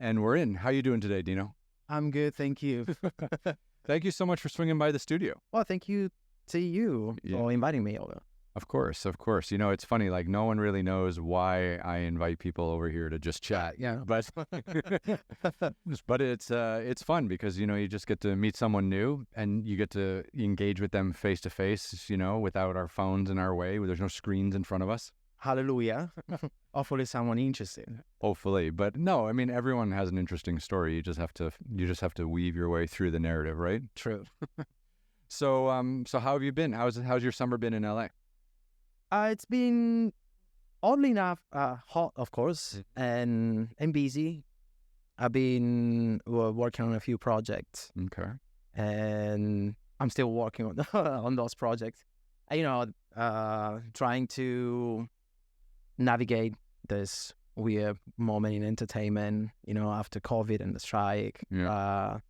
And we're in. How you doing today, Dino? I'm good, thank you. Thank you so much for swinging by the studio. Well, thank you to you for inviting me over. Of course, of course. You know, it's funny, like no one really knows why I invite people over here to just chat. Yeah. But but it's fun because, you know, you just get to meet someone new and you get to engage with them face to face, you know, without our phones in our way, where there's no screens in front of us. Hallelujah. Hopefully someone interested. Hopefully. But no, I mean, everyone has an interesting story. You just have to weave your way through the narrative, right? True. So how have you been? How's your summer been in LA? It's been oddly enough hot, of course, and busy. I've been working on a few projects. Okay. And I'm still working on on those projects. You know, trying to navigate this weird moment in entertainment, you know, after COVID and the strike. Yeah. A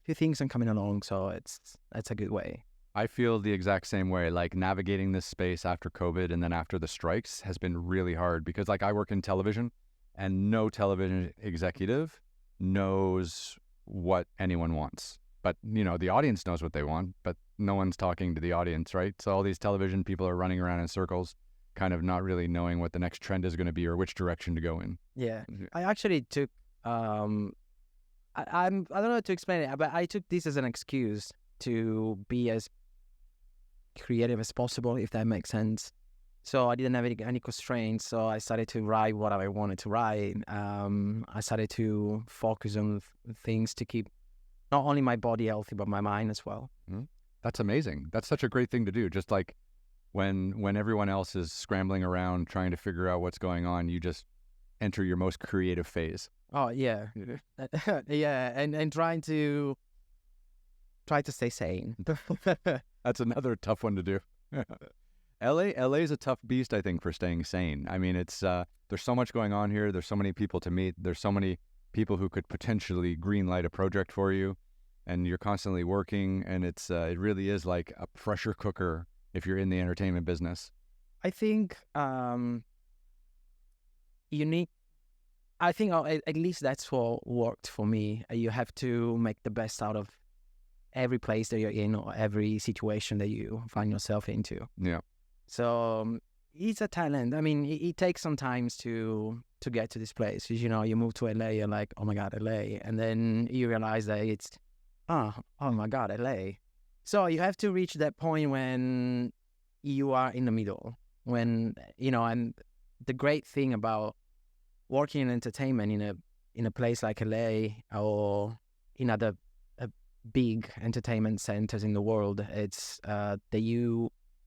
few things are coming along, so it's a good way. I feel the exact same way. Like navigating this space after COVID and then after the strikes has been really hard because like I work in television and no television executive knows what anyone wants. But, you know, the audience knows what they want, but no one's talking to the audience, right? So all these television people are running around in circles, kind of not really knowing what the next trend is going to be or which direction to go in. Yeah. I actually took, I don't know how to explain it, but I took this as an excuse to be as creative as possible, if that makes sense. So I didn't have any constraints, so I started to write what I wanted to write. I started to focus on things to keep not only my body healthy, but my mind as well. That's amazing. That's such a great thing to do. Just like when everyone else is scrambling around trying to figure out what's going on, you just enter your most creative phase. Oh, yeah. Yeah, and try to stay sane. That's another tough one to do. LA is a tough beast, I think, for staying sane. I mean, it's there's so much going on here. There's so many people to meet. There's so many people who could potentially green light a project for you, and you're constantly working, and it really is like a pressure cooker if you're in the entertainment business. I think I think at least that's what worked for me. You have to make the best out of every place that you're in or every situation that you find yourself into. Yeah. So it's a talent. I mean, it takes some time to get to this place. You know, you move to LA, you're like, oh my God, LA. And then you realize that it's, oh my God, LA. So you have to reach that point when you are in the middle. When, you know, and the great thing about working in entertainment in a place like LA or in other big entertainment centers in the world, it's that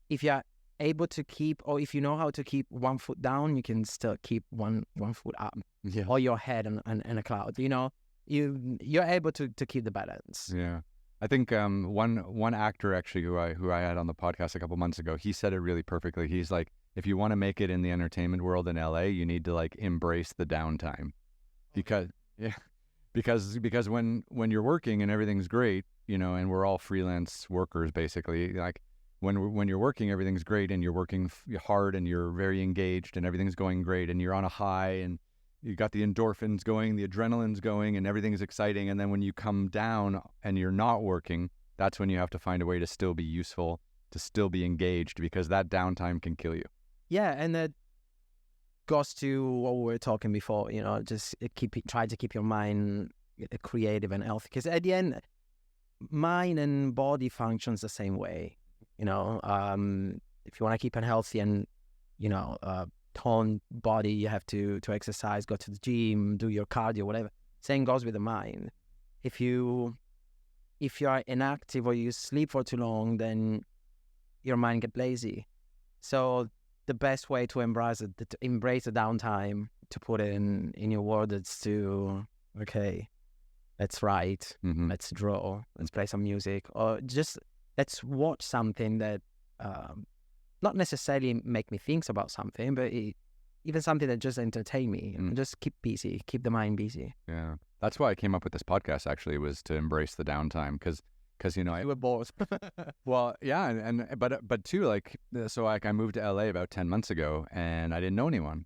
if you're able to keep, or if you know how to keep one foot down, you can still keep one foot up. Yeah. Or your head in a cloud. You know, you're able to keep the balance. Yeah. I think one actor actually who I had on the podcast a couple months ago, he said it really perfectly. He's like, if you want to make it in the entertainment world in LA, you need to like embrace the downtime. Because when you're working and everything's great, you know, and we're all freelance workers basically, like when you're working, everything's great and you're working hard and you're very engaged and everything's going great and you're on a high and you got the endorphins going, the adrenaline's going and everything's exciting. And then when you come down and you're not working, that's when you have to find a way to still be useful, to still be engaged, because that downtime can kill you. Yeah, and that goes to what we were talking before, you know, just try to keep your mind creative and healthy. Because at the end, mind and body functions the same way. You know, if you want to keep a healthy and, you know, toned body, you have to exercise, go to the gym, do your cardio, whatever. Same goes with the mind. If you are inactive or you sleep for too long, then your mind gets lazy. So the best way to embrace the downtime, to put it in your word, is to, okay, let's write, let's draw, let's play some music, or just let's watch something that not necessarily make me think about something, but even something that just entertain me, and just keep busy, keep the mind busy. Yeah, that's why I came up with this podcast. Actually, was to embrace the downtime, because you know You were bored. well, yeah, but too, like, so like I moved to LA about 10 months ago, and I didn't know anyone,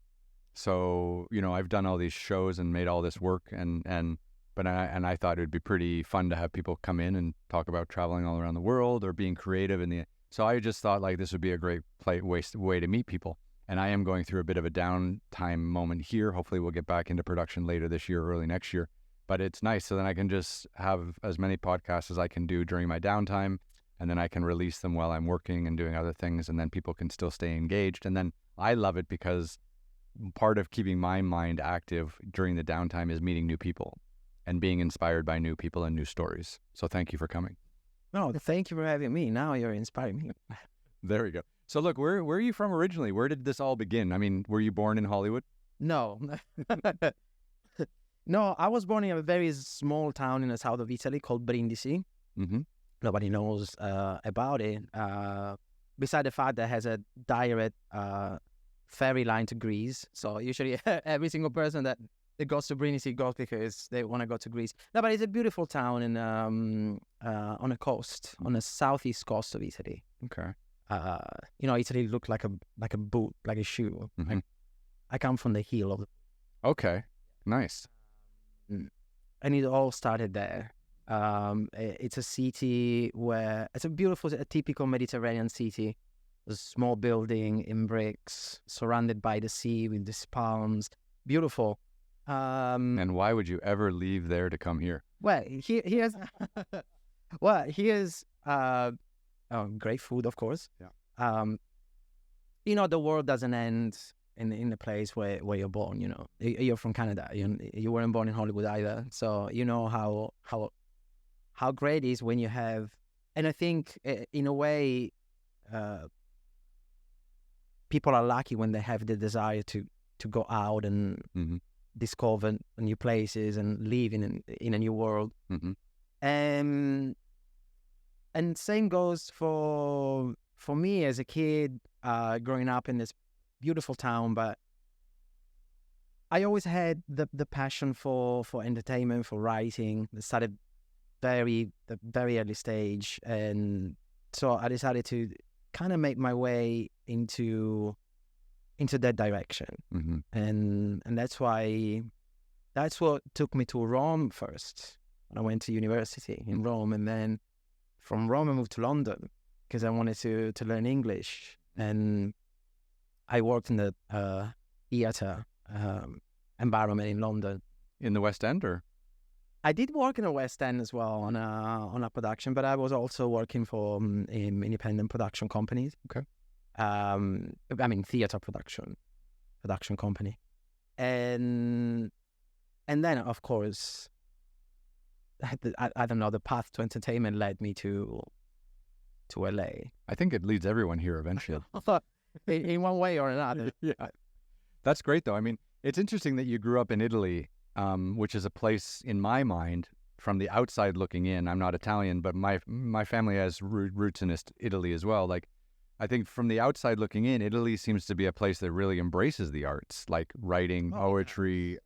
So, I've done all these shows and made all this work, but I thought it'd be pretty fun to have people come in and talk about traveling all around the world or being creative so I just thought like this would be a great way to meet people. And I am going through a bit of a downtime moment here. Hopefully we'll get back into production later this year, early next year. But it's nice. So then I can just have as many podcasts as I can do during my downtime. And then I can release them while I'm working and doing other things. And then people can still stay engaged. And then I love it because part of keeping my mind active during the downtime is meeting new people and being inspired by new people and new stories. So thank you for coming. No, thank you for having me. Now you're inspiring me. There we go. So look, where are you from originally? Where did this all begin? I mean, were you born in Hollywood? No. No, I was born in a very small town in the south of Italy called Brindisi. Mm-hmm. Nobody knows about it. Beside the fact that it has a direct ferry line to Greece. So usually every single person that goes to Brindisi goes because they want to go to Greece. No, but it's a beautiful town on a coast, on the southeast coast of Italy. Okay. Italy looked like a boot, like a shoe. Mm-hmm. I come from the heel of. Okay, nice. And it all started there. It's a city where it's a typical Mediterranean city. A small building in bricks, surrounded by the sea with these palms. Beautiful. And why would you ever leave there to come here? Well, here's great food, of course. Yeah. The world doesn't end in the place where you're born. You're from Canada. You weren't born in Hollywood either, so you know how great it is when you have. And I think in a way, people are lucky when they have the desire to go out and mm-hmm. discover new places and live in a new world. Mm-hmm. And same goes for me as a kid, growing up in this beautiful town. But I always had the passion for entertainment, for writing. It started the very early stage, and so I decided to kind of make my way into that direction. Mm-hmm. And that's what took me to Rome first. I went to university in Rome, and then from Rome I moved to London because I wanted to learn English. And I worked in the theatre environment in London. In the West End, or? I did work in the West End as well on a production, but I was also working for independent production companies. Okay. Theatre production company. And then, of course, I don't know, the path to entertainment led me to LA. I think it leads everyone here eventually. in one way or another. Yeah. That's great, though. I mean, it's interesting that you grew up in Italy, which is a place, in my mind, from the outside looking in. I'm not Italian, but my family has roots in Italy as well. Like, I think from the outside looking in, Italy seems to be a place that really embraces the arts, like writing, poetry,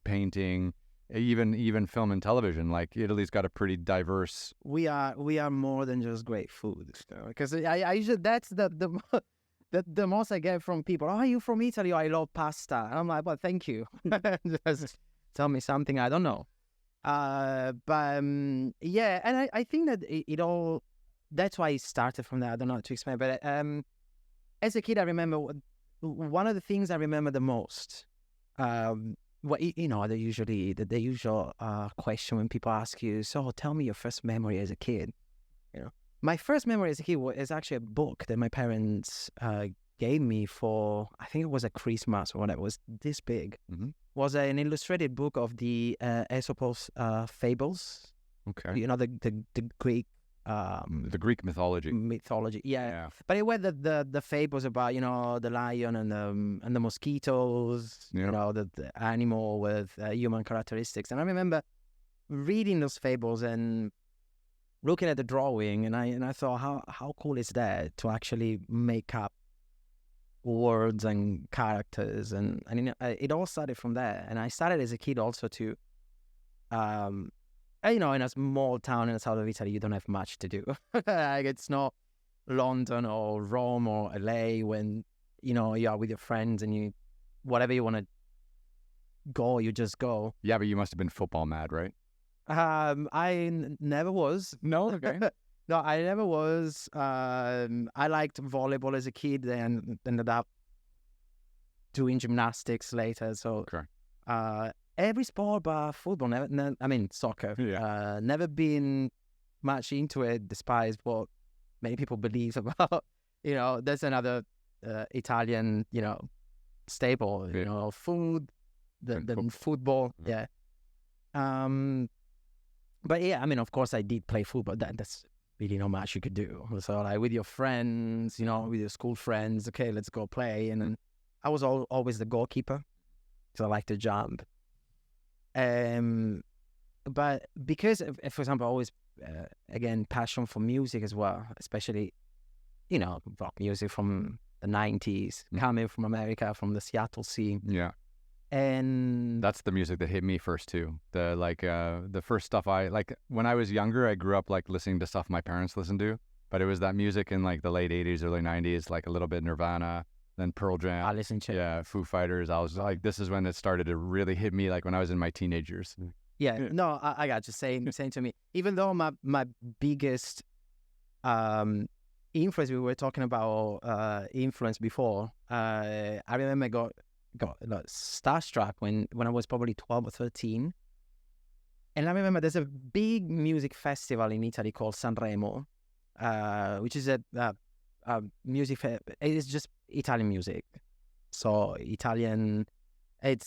painting, even film and television. Like, Italy's got a pretty diverse. We are more than just great food, because I usually that's the most I get from people. Oh, are you from Italy? Oh, I love pasta. And I'm like, well, thank you. Just tell me something I don't know. Yeah, and I think that it all. That's why it started from there. I don't know how to explain, but as a kid, I remember one of the things I remember the most. The usual question when people ask you, so tell me your first memory as a kid. My first memory as a kid is actually a book that my parents gave me for, I think it was a Christmas or whatever. It was this big. Mm-hmm. Was an illustrated book of the Aesop's fables. Okay. The Greek. The Greek mythology. Yeah. But it was the fables about the lion and the mosquitoes, the animal with human characteristics. And I remember reading those fables and looking at the drawing, and I thought, how cool is that to actually make up words and characters, and it all started from there. And I started as a kid also to in a small town in the south of Italy, you don't have much to do. Like, it's not London or Rome or LA when, you are with your friends and whatever you want to go, you just go. Yeah, but you must have been football mad, right? Never was. No, okay. No, I never was. I liked volleyball as a kid, and ended up doing gymnastics later. So, Okay. every sport but football. I mean, soccer. Yeah. Never been much into it, despite what many people believe about. There's another Italian, staple. Food, the football. Yeah. Yeah. But yeah, I mean, of course, I did play football. That's really not much you could do. So, like, with your friends, with your school friends, okay, let's go play. And then I was always the goalkeeper, so I like to jump. But because, for example, I always, again, passion for music as well, especially, rock music from the 90s, coming from America, from the Seattle scene. Yeah. And that's the music that hit me first too. The first stuff I like when I was younger, I grew up like listening to stuff my parents listened to, but it was that music in like the late 80s, early 90s, like a little bit Nirvana, then Pearl Jam. I listened to Foo Fighters. I was like, this is when it started to really hit me, like when I was in my teenage years. Yeah. No, I got you. Same to me. Even though my biggest influence, we were talking about influence before. I remember got starstruck when I was probably 12 or 13. And I remember there's a big music festival in Italy called Sanremo, which is a music it's just Italian music. So Italian, it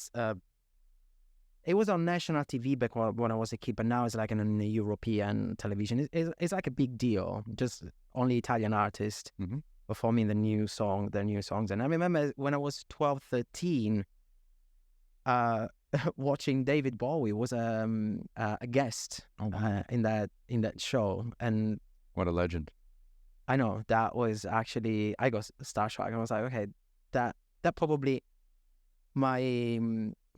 was on national TV back when I was a kid, but now it's like on a European television. It's like a big deal, just only Italian artists. Performing their new songs. And I remember when I was 12, 13, watching David Bowie was a guest in that show. And what a legend. I know, that was actually, I got starstruck. I was like, okay, that probably my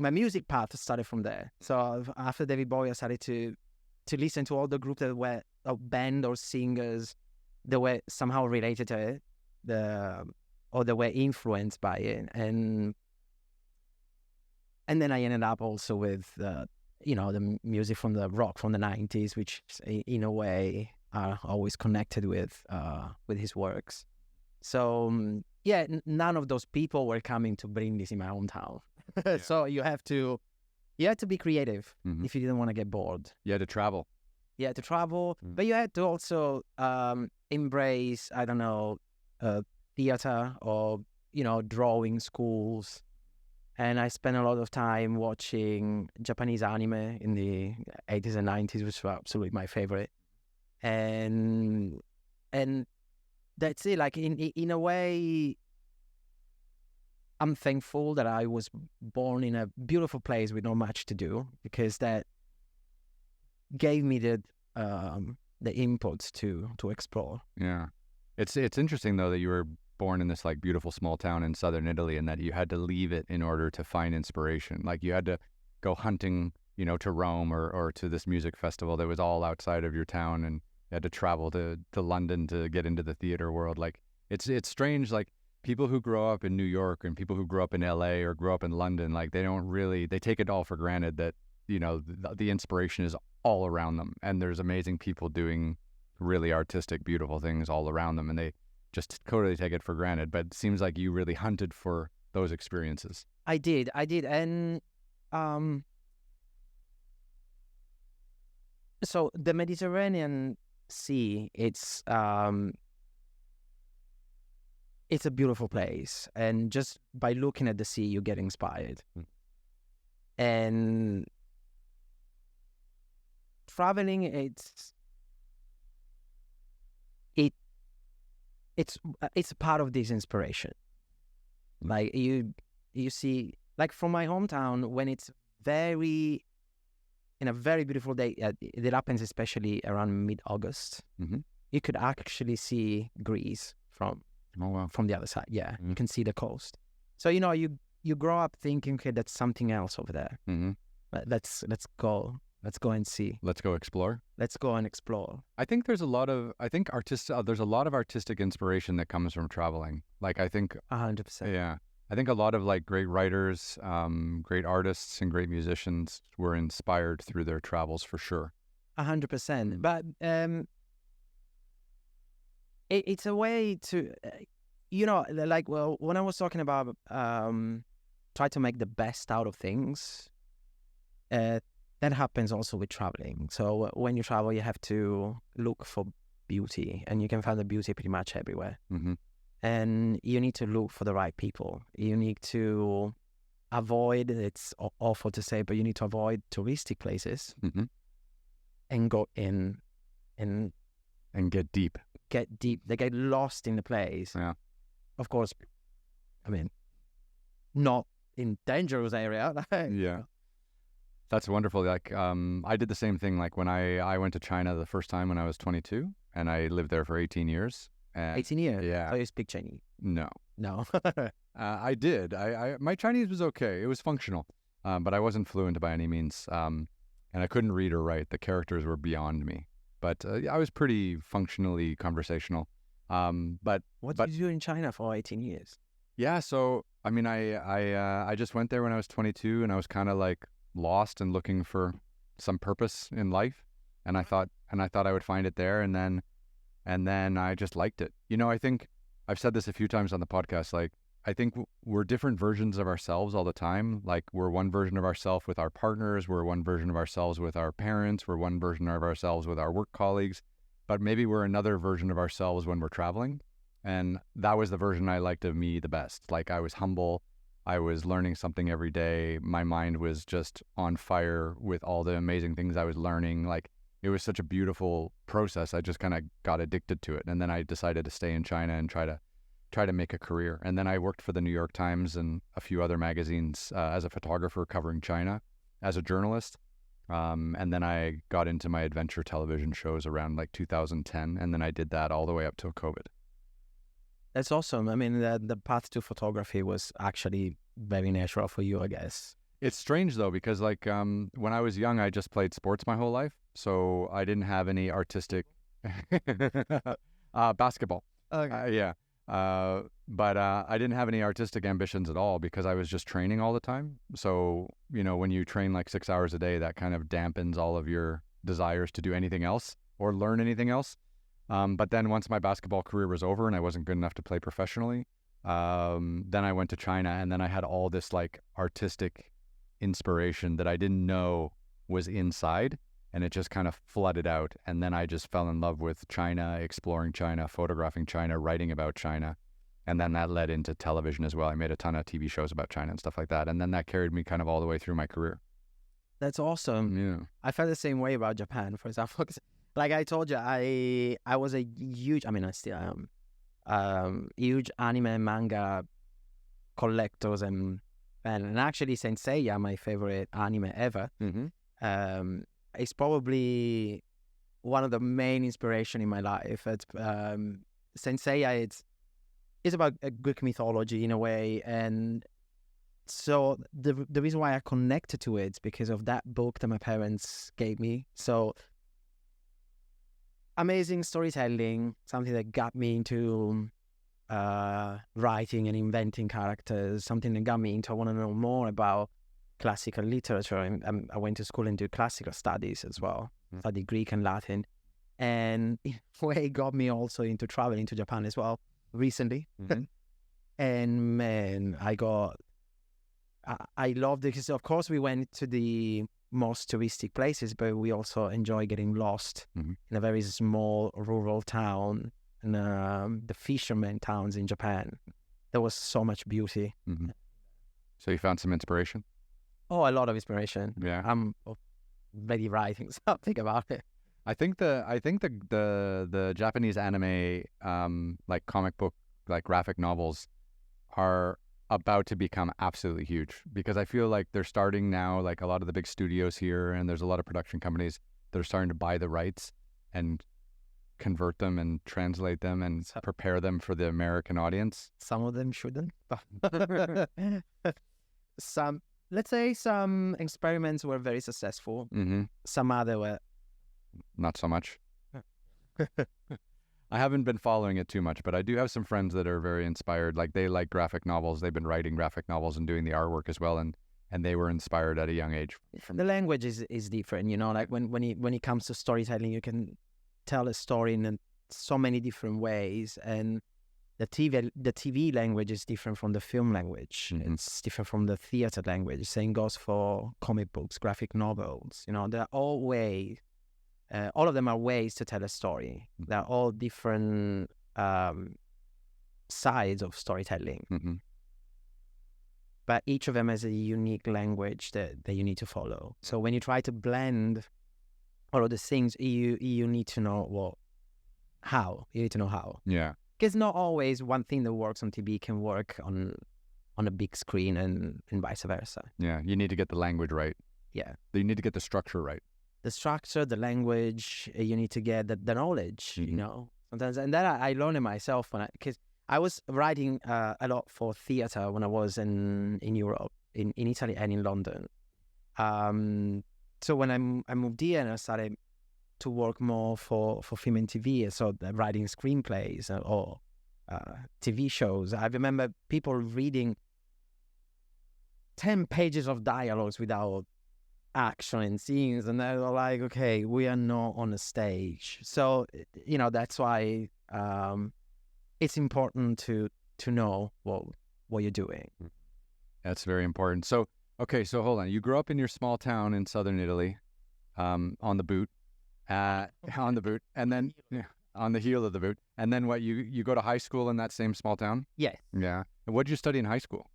music path started from there. So after David Bowie, I started to listen to all the groups that were a band or singers that were somehow related to it. Or they were influenced by it, and then I ended up also with the music from the rock from the 90s, which in a way are always connected with his works. So none of those people were coming to bring this in my hometown. Yeah. So you had to be creative if you didn't want to get bored. You had to travel. Yeah, to travel, but you had to also embrace, I don't know, theater or drawing schools. And I spent a lot of time watching Japanese anime in the 80s and 90s, which were absolutely my favorite. And that's it. Like in a way, I'm thankful that I was born in a beautiful place with not much to do, because that gave me the inputs to explore. Yeah. It's interesting though that you were born in this like beautiful small town in southern Italy, and that you had to leave it in order to find inspiration. Like you had to go hunting, to Rome or to this music festival that was all outside of your town, and you had to travel to London to get into the theater world. Like it's strange, like people who grow up in New York and people who grow up in LA or grow up in London, like they take it all for granted that, the inspiration is all around them, and there's amazing people doing really artistic, beautiful things all around them, and they just totally take it for granted. But it seems like you really hunted for those experiences. I did, and so the Mediterranean Sea, it's a beautiful place, and just by looking at the sea, you get inspired. And traveling, it's part of this inspiration. Like you see, like from my hometown, when it's in a very beautiful day, it happens especially around mid-August. You could actually see Greece from the other side. Yeah, you can see the coast. So you grow up thinking, okay, that's something else over there. Let's go. Let's go and see. Let's go explore. Let's go and explore. I think there's a lot of artistic inspiration that comes from traveling. Like I think 100%. Yeah. I think a lot of like great writers, great artists, and great musicians were inspired through their travels for sure. 100%. But it's a way to, like, well, when I was talking about try to make the best out of things, that happens also with traveling. So when you travel, you have to look for beauty, and you can find the beauty pretty much everywhere. Mm-hmm. And you need to look for the right people. You need to avoid, it's awful to say, but you need to avoid touristic places Mm-hmm. and go in and get deep. They get lost in the place. Yeah. Of course, I mean, not in dangerous area. Yeah. That's wonderful. Like, I did the same thing. Like when I went to China the first time when I was 22, and I lived there for 18 years. 18 years? Yeah. So you speak Chinese? No. No. I did. My Chinese was okay. It was functional, but I wasn't fluent by any means. And I couldn't read or write. The characters were beyond me. But I was pretty functionally conversational. But what did you do in China for 18 years? Yeah. So I mean, I just went there when I was 22, and I was kind of like lost and looking for some purpose in life, and I thought I would find it there, and then I just liked it. I think I've said this a few times on the podcast. Like, I think we're different versions of ourselves all the time. Like, we're one version of ourselves with our partners, we're one version of ourselves with our parents, we're one version of ourselves with our work colleagues, but maybe we're another version of ourselves when we're traveling. And that was the version I liked of me the best. Like, I was humble. I was learning something every day. My mind was just on fire with all the amazing things I was learning. Like, it was such a beautiful process. I just kind of got addicted to it. And then I decided to stay in China and try to make a career. And then I worked for the New York Times and a few other magazines as a photographer covering China as a journalist. And then I got into my adventure television shows around like 2010. And then I did that all the way up till COVID. That's awesome. I mean, the path to photography was actually very natural for you, I guess. It's strange though, because like when I was young, I just played sports my whole life. So I didn't have any artistic basketball. Okay. Yeah. But I didn't have any artistic ambitions at all because I was just training all the time. So, when you train like 6 hours a day, that kind of dampens all of your desires to do anything else or learn anything else. But then once my basketball career was over and I wasn't good enough to play professionally, then I went to China, and then I had all this like artistic inspiration that I didn't know was inside, and it just kind of flooded out. And then I just fell in love with China, exploring China, photographing China, writing about China. And then that led into television as well. I made a ton of TV shows about China and stuff like that. And then that carried me kind of all the way through my career. That's awesome. Yeah. I felt the same way about Japan, for example. Like I told you, I was a huge, I mean, I still am, huge anime and manga collectors and actually Saint Seiya, my favorite anime ever. Mm-hmm. It's probably one of the main inspiration in my life. It's Saint Seiya. It's about a Greek mythology in a way, and so the reason why I connected to it is because of that book that my parents gave me. So amazing storytelling, something that got me into writing and inventing characters, something that got me into, I want to know more about classical literature. And I went to school and did classical studies as well, studied Greek and Latin. And in a way, it got me also into traveling to Japan as well recently. Mm-hmm. And man, I loved it because, of course, we went to the most touristic places, but we also enjoy getting lost in a very small rural town and the fishermen towns in Japan. There was so much beauty. Mm-hmm. So you found some inspiration? Oh, a lot of inspiration. Yeah. I'm already writing something about it. I think the Japanese anime, like comic book, like graphic novels, are about to become absolutely huge, because I feel like they're starting now, like a lot of the big studios here, and there's a lot of production companies that are starting to buy the rights and convert them and translate them and prepare them for the American audience. Some of them shouldn't. Let's say some experiments were very successful. Mm-hmm. Some other were not so much. I haven't been following it too much, but I do have some friends that are very inspired. Like they like graphic novels. They've been writing graphic novels and doing the artwork as well, and they were inspired at a young age. The language is different, you know. Like when it comes to storytelling, you can tell a story in so many different ways, and the TV language is different from the film language. Mhm. It's different from the theater language. Same goes for comic books, graphic novels. You know, they're all ways. All of them are ways to tell a story. They're all different sides of storytelling, Mm-hmm. but each of them has a unique language that you need to follow. So when you try to blend all of the things, you need to know how. You need to know how. Yeah. Because not always one thing that works on TV can work on a big screen and vice versa. Yeah. You need to get the language right. Yeah. You need to get the structure right. The structure, the language, you need to get the knowledge, Mhm. you know. Sometimes, and that I learned it myself because I was writing a lot for theater when I was in Europe, in Italy and in London. So when I moved here and I started to work more for film and TV, so writing screenplays or TV shows, I remember people reading 10 pages of dialogues without action and scenes, and they were like, okay, we are not on a stage. So, you know, that's why it's important to know what you're doing. That's very important. So, okay, so hold on. You grew up in your small town in southern Italy, on the boot, on the boot, and then on the heel of the boot, and then what? You go to high school in that same small town? Yeah. Yeah. And what did you study in high school?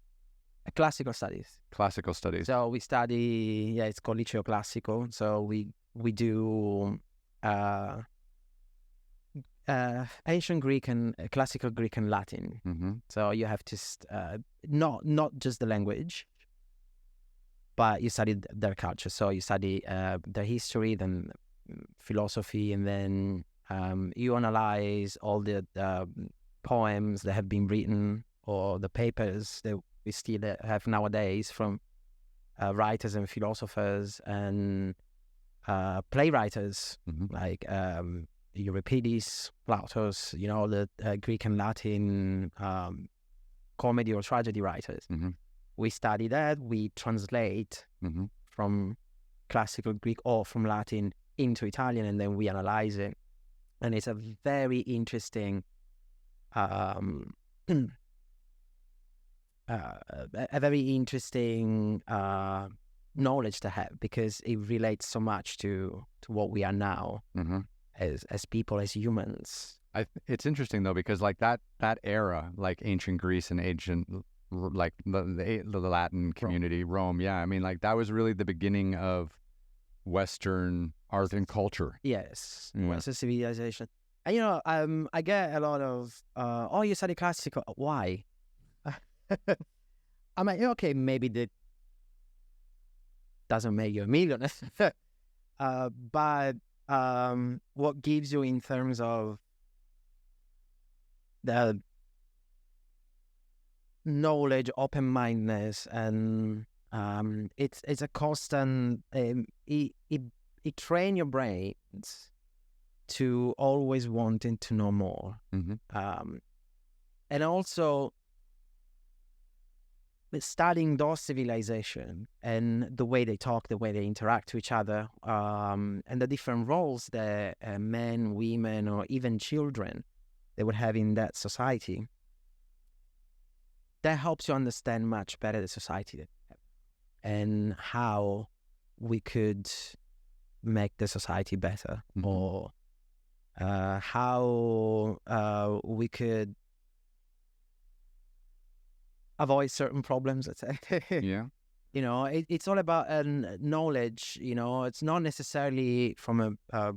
Classical studies. Classical studies. So we study, it's called Liceo Classico. So we do ancient Greek and classical Greek and Latin. Mm-hmm. So you have to not just the language, but you study their culture. So you study their history, then philosophy, and then you analyze all the poems that have been written or the papers that we still have nowadays from writers and philosophers and playwriters, Mm-hmm. like Euripides, Plautus, you know, the Greek and Latin comedy or tragedy writers. Mm-hmm. We study that, we translate Mm-hmm. from classical Greek or from Latin into Italian, and then we analyze it. And it's a very interesting a very interesting knowledge to have, because it relates so much to what we are now Mm-hmm. as people, as humans. It's interesting though, because like that era, like ancient Greece and ancient like the Latin community, Rome. Yeah, I mean, like that was really the beginning of Western art and culture. Yes, Yeah. Western civilization. And you know, I get a lot of oh, you study classical. Why? I'm like, okay, maybe that doesn't make you a millionaire, but what gives you in terms of the knowledge, open-mindedness, and it's a constant. It train your brains to always wanting to know more, Mm-hmm. and also studying those civilization and the way they talk, the way they interact to each other, and the different roles that men, women, or even children they would have in that society. That helps you understand much better the society and how we could make the society better, Mhm. or how we could avoid certain problems, let's say. Yeah. You know, it's all about knowledge. You know, it's not necessarily from a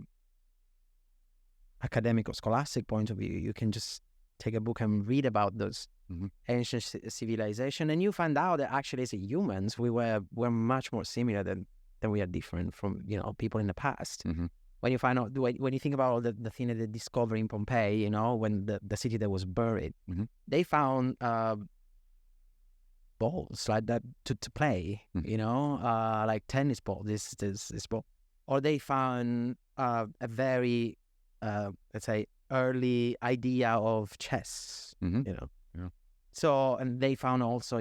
academic or scholastic point of view. You can just take a book and read about those Mhm. ancient civilization, and you find out that actually as humans we're much more similar than we are different from, you know, people in the past. Mhm. When you find out, when you think about all the thing that they discovered in Pompeii, you know, when the city that was buried, Mhm. they found balls like that to play, Mhm. you know, like tennis ball, this ball, or they found a very let's say early idea of chess, Mm-hmm. you know. Yeah. So, and they found also,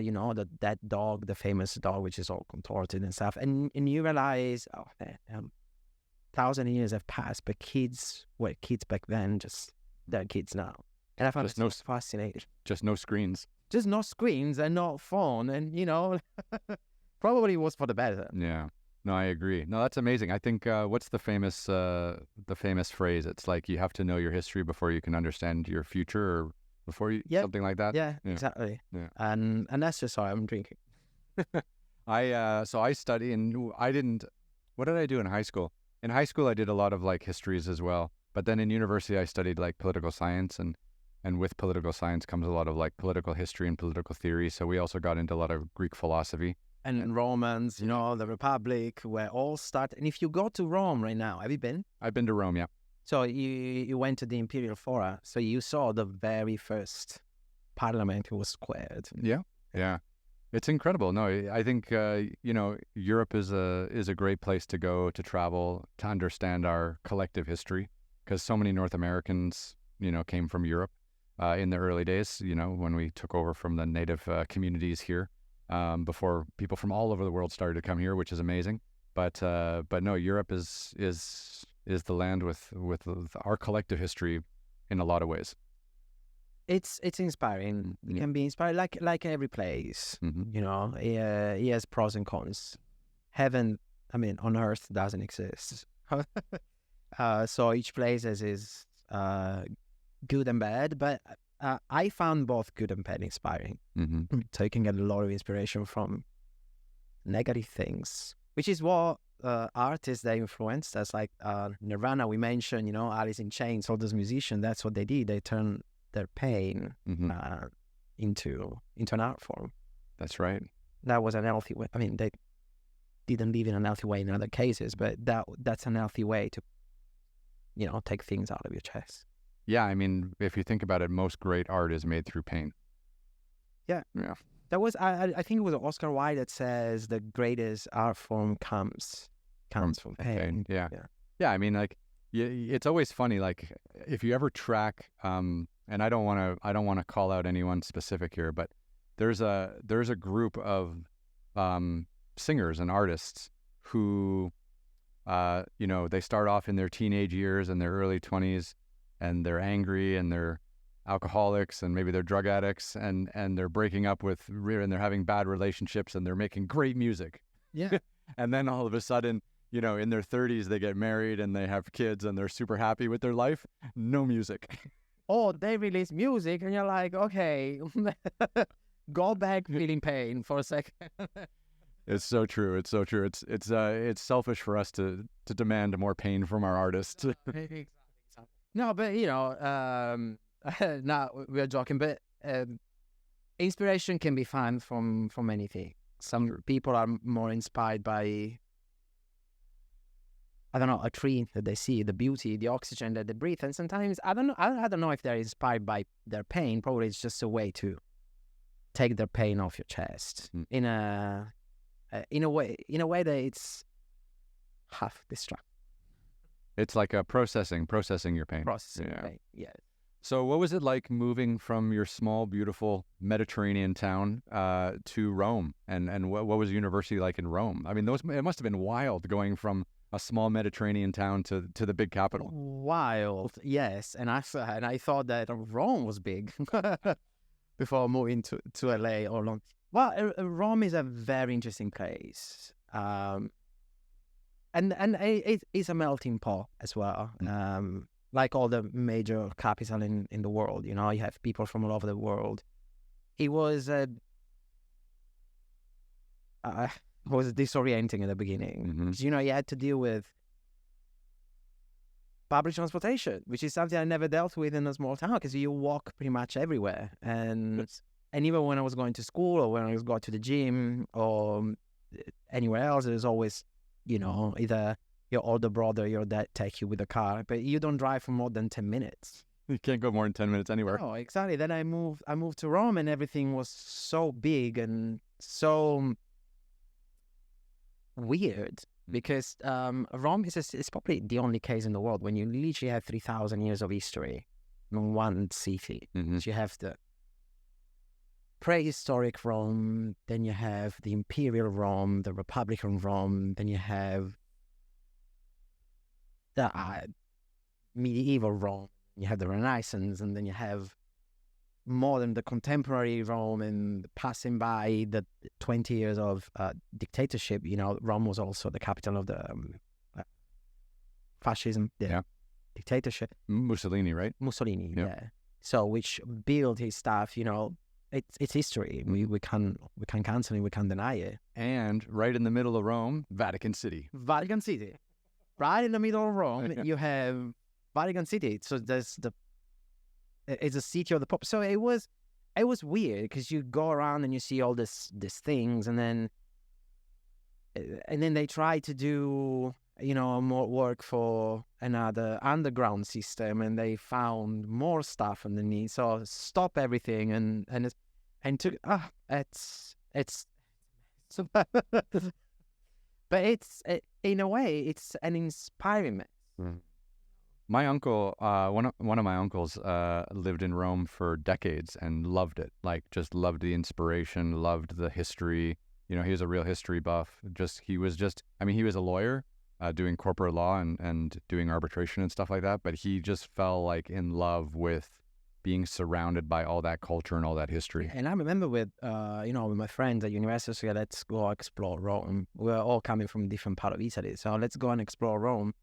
that dog, the famous dog, which is all contorted and stuff. And you realize, oh, man, 1,000 years have passed, but kids were kids back then, just they're kids now. And I found it so fascinating. Just no screens. Just no screens and no phone, and probably was for the better. Yeah. No, I agree. No, that's amazing. I think what's the famous phrase? It's like you have to know your history before you can understand your future, or before you something like that. Yeah, exactly. Yeah. And that's just why I'm drinking. So I study, and I didn't. What did I do in high school? In high school, I did a lot of like histories as well. But then in university, I studied like political science, and with political science comes a lot of like political history and political theory. So we also got into a lot of Greek philosophy. And Romans, the Republic, were all started. And if you go to Rome right now, have you been? I've been to Rome, yeah. So you went to the Imperial Fora. So you saw the very first parliament was squared. Yeah. It's incredible. No, I think Europe is a great place to go to travel, to understand our collective history, because so many North Americans came from Europe in the early days. When we took over from the native communities here, before people from all over the world started to come here, which is amazing. But no, Europe is the land with our collective history in a lot of ways. It's inspiring. It can be inspiring, like every place. Mm-hmm. It has pros and cons. Heaven, on earth doesn't exist. So each place has its good and bad. But I found both good and bad inspiring. Mm-hmm. So you can get a lot of inspiration from negative things, which is what artists that influenced us, like Nirvana, we mentioned, Alice in Chains, all those musicians, that's what they did. They turned their pain into an art form. That's right. That was an healthy way. They didn't live in an healthy way in other cases, but that's an healthy way to, take things out of your chest. Yeah, if you think about it, most great art is made through pain. Yeah. That was, I think it was Oscar Wilde that says the greatest art form comes from pain. Yeah. It's always funny, like if you ever track, and I don't want to call out anyone specific here, but there's a group of singers and artists who they start off in their teenage years and their early 20s, and they're angry and they're alcoholics and maybe they're drug addicts, and they're breaking up and they're having bad relationships, and they're making great music. Yeah. And then all of a sudden, in their 30s, they get married and they have kids and they're super happy with their life. No music. Oh, they release music and you're like, okay, go back feeling pain for a second. It's so true. It's so true. It's selfish for us to demand more pain from our artists. No, but no, we're joking, but inspiration can be found from anything. Some people are more inspired by, I don't know, a tree that they see, the beauty, the oxygen that they breathe, and sometimes I don't know if they're inspired by their pain. Probably it's just a way to take their pain off your chest in a way that it's half destructive. It's like a processing your pain. Processing pain, yeah. So what was it like moving from your small, beautiful Mediterranean town to Rome? And what was university like in Rome? It must have been wild going from a small Mediterranean town to the big capital. Wild, yes. And I thought that Rome was big before moving to LA or London. Well, Rome is a very interesting place. And it's a melting pot as well. Like all the major capitals in the world, you have people from all over the world. It was disorienting at the beginning. Because, you had to deal with public transportation, which is something I never dealt with in a small town, because you walk pretty much everywhere. And even when I was going to school or when I was going to the gym or anywhere else, there's always, either your older brother, your dad take you with a car, but you don't drive for more than 10 minutes. You can't go more than 10 minutes anywhere. Oh, exactly. Then I moved to Rome, and everything was so big and so weird, because Rome is probably the only case in the world when you literally have 3,000 years of history one city. Mm-hmm. So you have the prehistoric Rome, then you have the imperial Rome, the republican Rome, then you have the medieval Rome, you have the Renaissance, and then you have modern, the contemporary Rome, and passing by the 20 years of dictatorship. Rome was also the capital of the fascism, dictatorship. Mussolini, right? Mussolini, Yeah. yeah. So which built his stuff, it's history. We can't cancel it, we can't deny it. And right in the middle of Rome, Vatican City. Vatican City. Right in the middle of Rome, you have Vatican City. So it's a city of the Pope. So it was weird because you go around and you see all these things, and then they try to do more work for another underground system, and they found more stuff underneath. So stop everything and took it's but it's in a way it's an inspiring mess. Mm. My uncle, one of my uncles, lived in Rome for decades and loved it. Like, just loved the inspiration, loved the history. He was a real history buff. He was a lawyer, doing corporate law and doing arbitration and stuff like that. But he just fell like in love with being surrounded by all that culture and all that history. And I remember with my friends at university, so let's go explore Rome. We're all coming from different part of Italy, so let's go and explore Rome.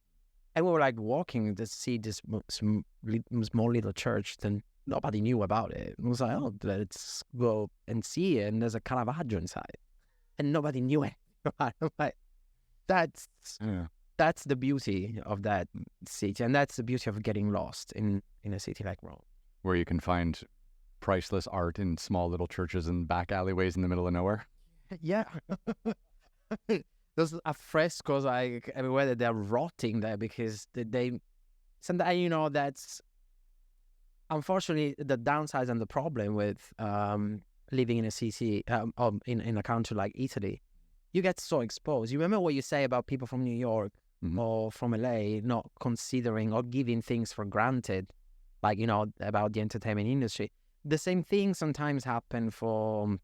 And we were like walking to see this small little church, and nobody knew about it. It was like, oh, let's go and see it. And there's a Caravaggio inside, and nobody knew it. I'm like, that's the beauty of that city, and that's the beauty of getting lost in a city like Rome, where you can find priceless art in small little churches and back alleyways in the middle of nowhere. Yeah. There's frescoes like everywhere that they're rotting there because sometimes, that's unfortunately the downside and the problem with living in a city, in a country like Italy. You get so exposed. You remember what you say about people from New York or from LA not considering or giving things for granted, like, about the entertainment industry. The same thing sometimes happen for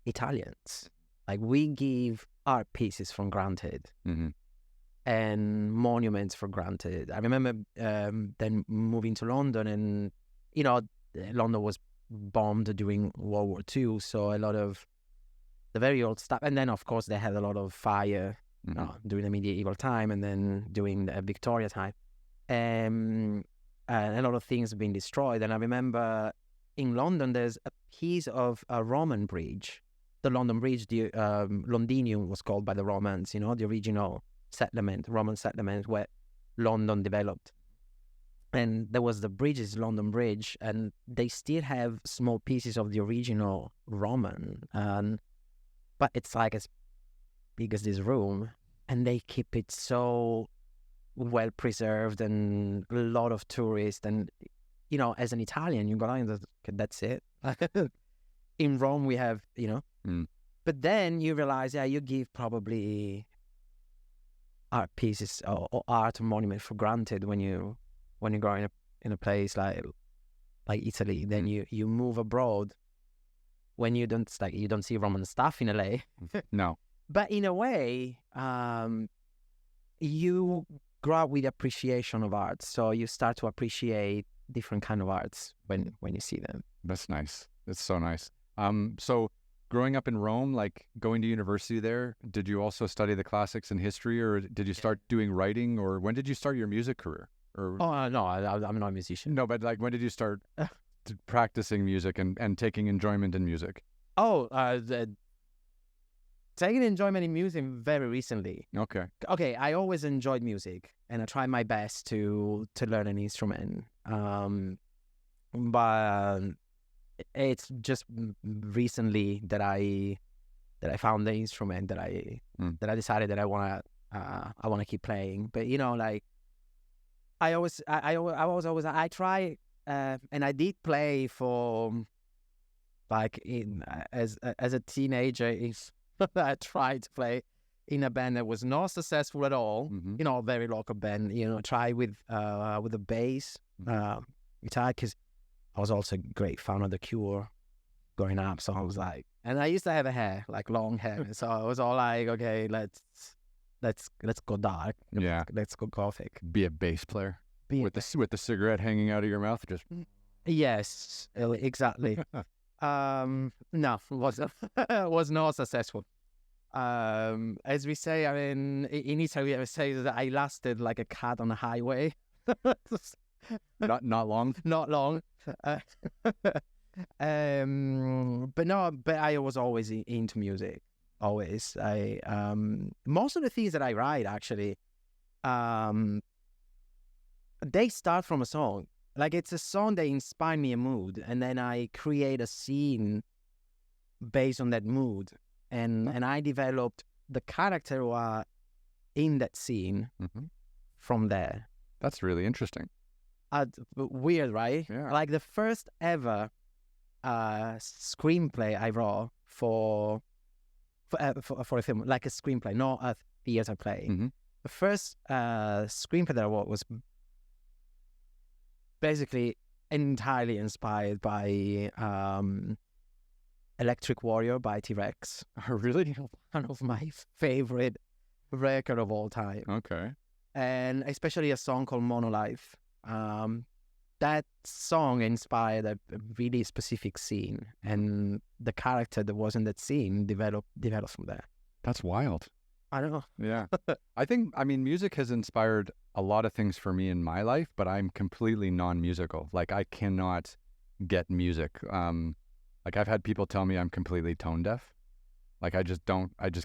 Italians. Like, we give art pieces for granted and monuments for granted. I remember then moving to London, and, London was bombed during World War II, so a lot of the very old stuff. And then, of course, they had a lot of fire during the medieval time and then during the Victoria time. And a lot of things have been destroyed. And I remember in London, there's a piece of a Roman bridge. The London Bridge, the Londinium was called by the Romans, the original Roman settlement where London developed. And there was the London Bridge, and they still have small pieces of the original Roman. But it's like as big as this room, and they keep it so well preserved, and a lot of tourists. And, as an Italian, you go down and that's it. In Rome, we have, but then you realize, you give probably art pieces or art or monument for granted when you go in a place like Italy. Then you move abroad when you don't see Roman stuff in LA. No. But in a way, you grow up with appreciation of art, so you start to appreciate different kind of arts when you see them. That's nice. That's so nice. So growing up in Rome, like going to university there, did you also study the classics and history, or did you start doing writing, or when did you start your music career? Or no, I'm not a musician. No, but like when did you start practicing music and taking enjoyment in music? Taking enjoyment in music very recently. Okay. I always enjoyed music, and I try my best to learn an instrument. But it's just recently that I found the instrument that I decided that I wanna keep playing. But like I try and I did play for like as a teenager. I tried to play in a band that was not successful at all. A very local band. Try with the bass. guitar because I was also a great fan of The Cure growing up. So I was like, and I used to have a hair, like long hair. So I was all like, okay, let's go dark. Yeah. Let's go gothic. Be a bass player with the cigarette hanging out of your mouth. Just yes, exactly. No, was not successful. As we say, I mean, in Italy, we say that I lasted like a cat on a highway. not long. Not long. But I was always into music. Always. Most of the things that I write actually, they start from a song. Like it's a song that inspired me a mood, and then I create a scene based on that mood, and I developed the character who are in that scene from there. That's really interesting. Weird, right? Yeah. Like the first ever screenplay I wrote for a film, like a screenplay, not a theater play. The first screenplay that I wrote was basically entirely inspired by Electric Warrior by T-Rex. Really? One of my favorite record of all time. Okay. And especially a song called Monolife. That song inspired a really specific scene, and the character that was in that scene developed from there. That's wild. I don't know. Yeah. I mean, music has inspired a lot of things for me in my life, but I'm completely non-musical. Like I cannot get music. Like I've had people tell me I'm completely tone deaf. Like I just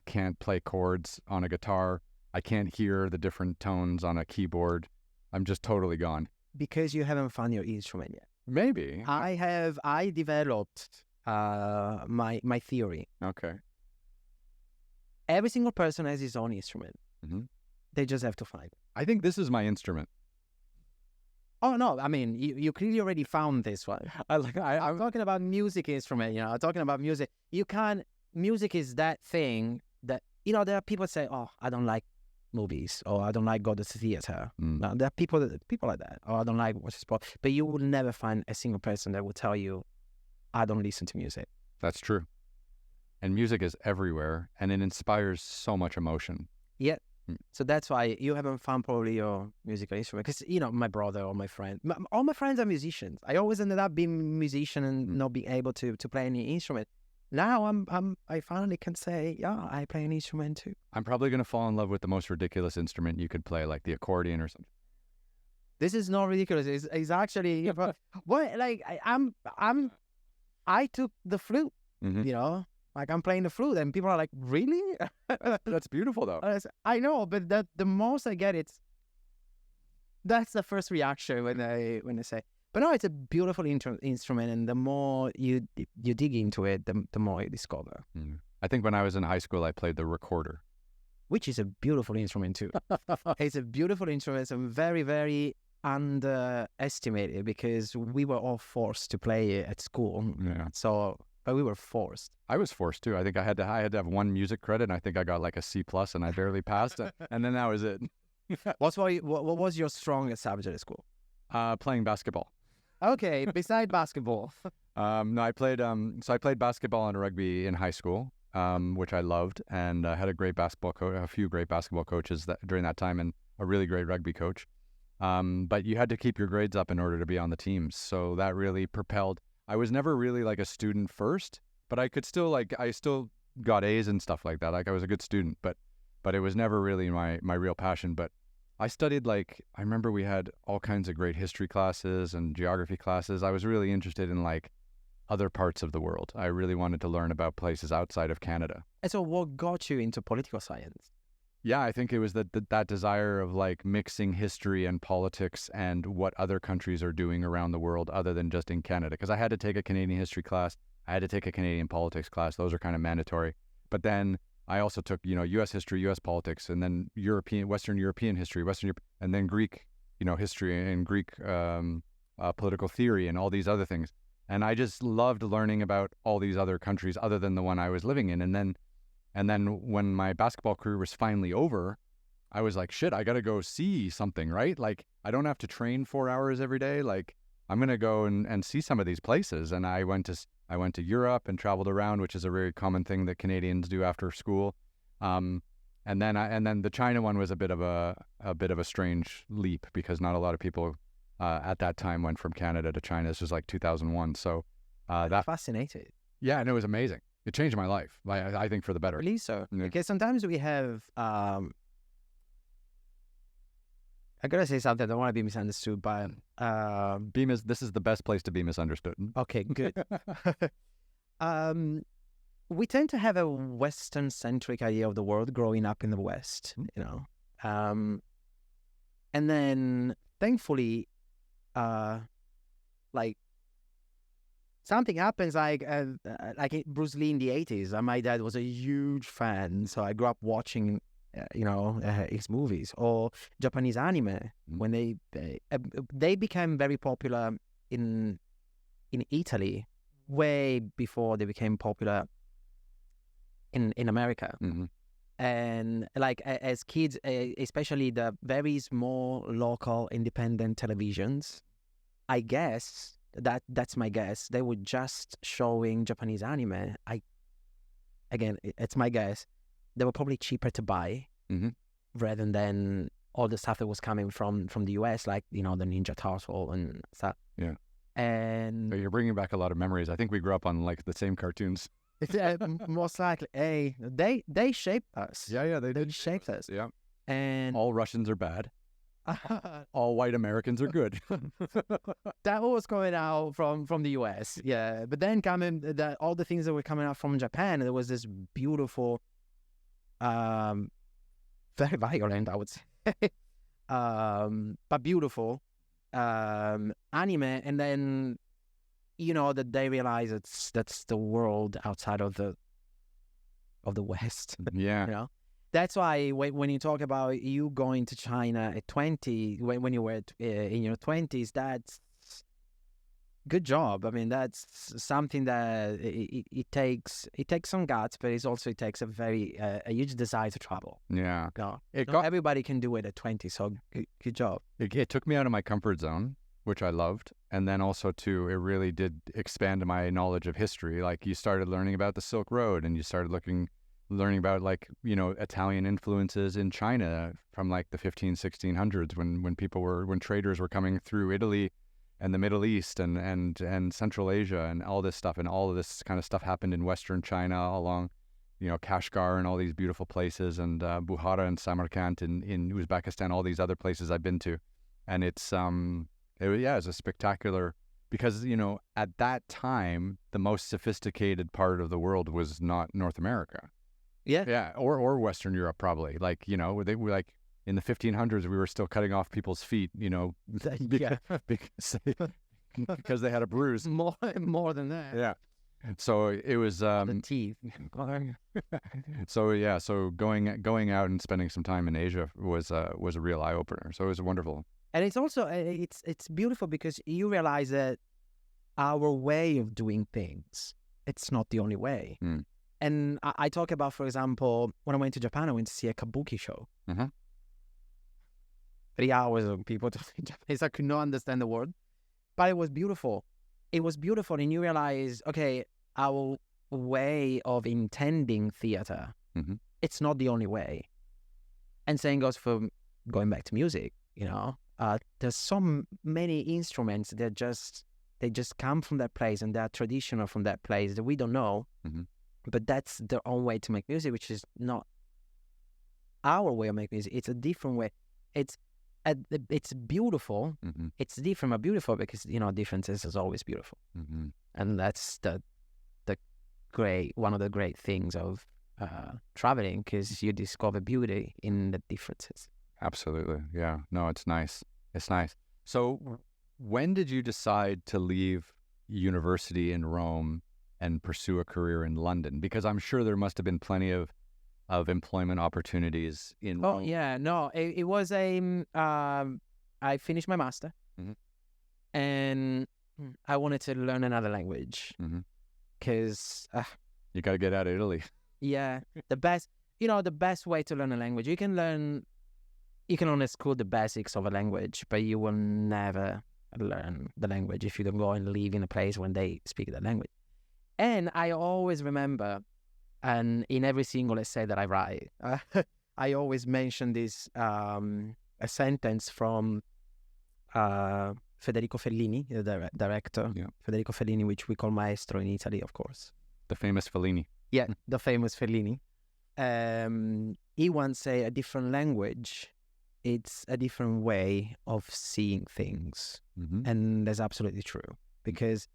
can't play chords on a guitar. I can't hear the different tones on a keyboard. I'm just totally gone. Because you haven't found your instrument yet. Maybe. I developed my theory. Okay. Every single person has his own instrument. They just have to find it. I think this is my instrument. Oh no! I mean, you clearly already found this one. I'm talking about music instrument. I'm talking about music. Music is that thing that there are people say, "Oh, I don't like movies," or "I don't like go to the theater." No, there are people like that. "Oh, I don't like watch sport." But you will never find a single person that will tell you, "I don't listen to music." That's true. And music is everywhere, and it inspires so much emotion. Yeah. So that's why you haven't found probably your musical instrument. Because, my brother or my friend, all my friends are musicians. I always ended up being a musician and not being able to play any instrument. Now I finally can say, yeah, I play an instrument too. I'm probably going to fall in love with the most ridiculous instrument you could play, like the accordion or something. This is not ridiculous. It's actually, what, like, I took the flute, like I'm playing the flute, and people are like, "Really?" That's beautiful, though. I know, but the most I get, that's the first reaction when I say. But no, it's a beautiful instrument, and the more you dig into it, the more you discover. I think when I was in high school, I played the recorder, which is a beautiful instrument too. It's a beautiful instrument. It's very, very underestimated because we were all forced to play it at school. Yeah. But we were forced. I was forced too. I think I had to have one music credit, and I think I got like a C+, and I barely passed it. And then that was it. What was your strongest subject at school? Playing basketball. Okay, beside basketball. No, I played basketball and rugby in high school, which I loved, and I had a few great basketball coaches during that time, and a really great rugby coach. But you had to keep your grades up in order to be on the teams, so that really propelled. I was never really like a student first, but I still got A's and stuff like that. Like I was a good student, but it was never really my real passion. But I studied, I remember we had all kinds of great history classes and geography classes. I was really interested in other parts of the world. I really wanted to learn about places outside of Canada. And so what got you into political science? Yeah, I think it was that desire of mixing history and politics and what other countries are doing around the world other than just in Canada. Because I had to take a Canadian history class. I had to take a Canadian politics class. Those are kind of mandatory. But then I also took, U.S. history, U.S. politics, and then Western European history, and then Greek, history and Greek political theory and all these other things. And I just loved learning about all these other countries other than the one I was living in. And then when my basketball career was finally over, I was like, shit, I got to go see something, right? I don't have to train 4 hours every day. I'm going to go and see some of these places. And I went to Europe and traveled around, which is a very common thing that Canadians do after school. And then the China one was a bit of a strange leap, because not a lot of people at that time went from Canada to China. This was like 2001. So that fascinated. Yeah, and it was amazing. It changed my life. I think for the better. Really so. Yeah. Because sometimes we have I gotta say something. I don't want to be misunderstood, but this is the best place to be misunderstood. Okay, good. We tend to have a Western-centric idea of the world growing up in the West, you know. And then, thankfully, like, something happens like Bruce Lee in the 80s. My dad was a huge fan, so I grew up watching, his movies. Or Japanese anime, when they became very popular in Italy, way before they became popular in America. Mm-hmm. And like as kids, especially the very small local independent televisions, I guess that's my guess, they were just showing Japanese anime. It's my guess, they were probably cheaper to buy rather than all the stuff that was coming from the US, like, the Ninja Turtle and stuff. Yeah. And So you're bringing back a lot of memories. I think we grew up on like the same cartoons. Most likely, they shaped us. Yeah, They shaped us. Yeah. And all Russians are bad. All white Americans are good. That was coming out from the US. Yeah. But then all the things that were coming out from Japan, there was this beautiful, very violent, I would say, but beautiful anime. And then, that they realize that's the world outside of the West. Yeah. That's why when you talk about you going to China at 20, when you were in your 20s, that's good job. I mean, that's something that it takes some guts, but it takes a huge desire to travel. Yeah. Not everybody can do it at 20, so good job. It took me out of my comfort zone, which I loved. And then also, too, it really did expand my knowledge of history. Like, you started learning about the Silk Road, and you started learning about, like, Italian influences in China from like the 1600s when traders were coming through Italy and the Middle East and Central Asia, and all this stuff. And all of this kind of stuff happened in Western China along, Kashgar and all these beautiful places, and Bukhara and Samarkand in Uzbekistan, all these other places I've been to. And it's a spectacular, because, at that time, the most sophisticated part of the world was not North America. Yeah. Yeah. Or Western Europe, probably. Like, they were like, in the 1500s, we were still cutting off people's feet, because they had a bruise. More than that. Yeah. So it was the teeth. So going out and spending some time in Asia was a real eye opener. So it was wonderful. And it's also it's beautiful because you realize that our way of doing things, it's not the only way. And I talk about, for example, when I went to Japan, I went to see a kabuki show. 3 hours of people talking Japanese. I could not understand the word, but it was beautiful. It was beautiful, and you realize, okay, our way of intending theater, it's not the only way. And same goes for going back to music. There's so many instruments that they just come from that place, and they're traditional from that place that we don't know. But that's their own way to make music, which is not our way of making music. It's a different way. It's beautiful. It's different but beautiful, because differences is always beautiful. And that's one of the great things of traveling, because you discover beauty in the differences. Absolutely. Yeah. No, it's nice. It's nice. So when did you decide to leave university in Rome and pursue a career in London? Because I'm sure there must have been plenty of employment opportunities in Rome. Oh, yeah. No, it was I finished my master, and I wanted to learn another language, because you got to get out of Italy. Yeah. The best way to learn a language, you can learn in school the basics of a language, but you will never learn the language if you don't go and live in a place when they speak the language. And I always remember, and in every single essay that I write, I always mention this a sentence from Federico Fellini, the director, Federico Fellini, which we call Maestro in Italy, of course. The famous Fellini. Yeah, the famous Fellini. He once said, a different language, it's a different way of seeing things. And that's absolutely true. Because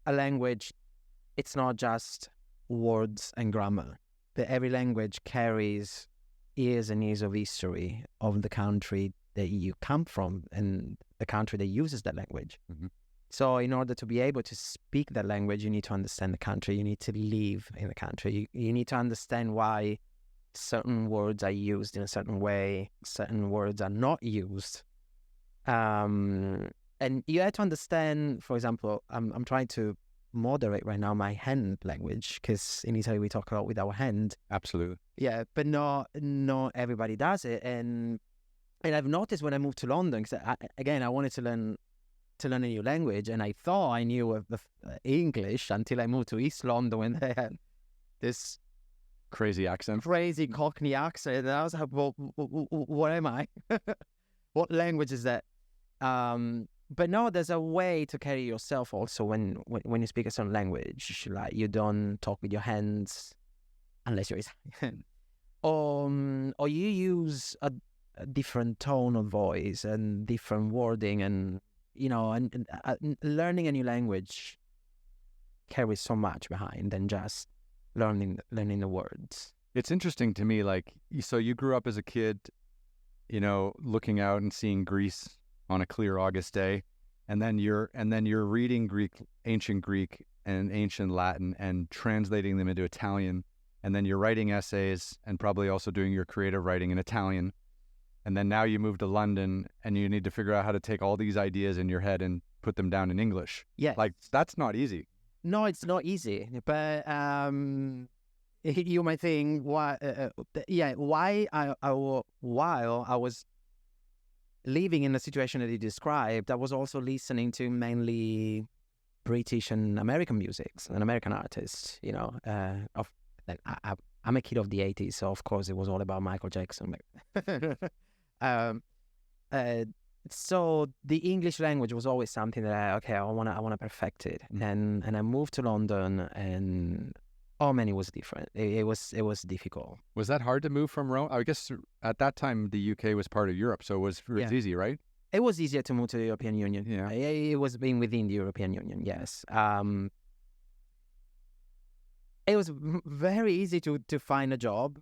a language, it's not just words and grammar. But every language carries years and years of history of the country that you come from and the country that uses that language. So in order to be able to speak that language, you need to understand the country. You need to live in the country. You need to understand why certain words are used in a certain way, certain words are not used. And you have to understand, for example, I'm trying to moderate right now my hand language, because in Italy we talk a lot with our hand. Absolutely. Yeah, but not everybody does it. And I've noticed when I moved to London, because I wanted to learn a new language, and I thought I knew English until I moved to East London when they had this crazy Cockney accent, and I was like, well, what am I? What language is that? But no, there's a way to carry yourself also when you speak a certain language. Like, you don't talk with your hands unless you're Italian, or you use a different tone of voice and different wording, and and learning a new language carries so much behind than just learning the words. It's interesting to me, like, so you grew up as a kid, looking out and seeing Greece on a clear August day, and then you're reading Greek, ancient Greek and ancient Latin, and translating them into Italian, and then you're writing essays and probably also doing your creative writing in Italian. And then now you move to London and you need to figure out how to take all these ideas in your head and put them down in English. Yeah. Like, that's not easy. No, it's not easy. But you might think, while I was living in the situation that you described, I was also listening to mainly British and American music and American artists, I'm a kid of the 80s, so of course it was all about Michael Jackson. So the English language was always something that I want to perfect it. And I moved to London, and man, it was different. It was difficult. Was that hard to move from Rome? I guess at that time the UK was part of Europe, so it was easy, right? It was easier to move to the European Union. Yeah, it was being within the European Union. Yes. It was very easy to find a job,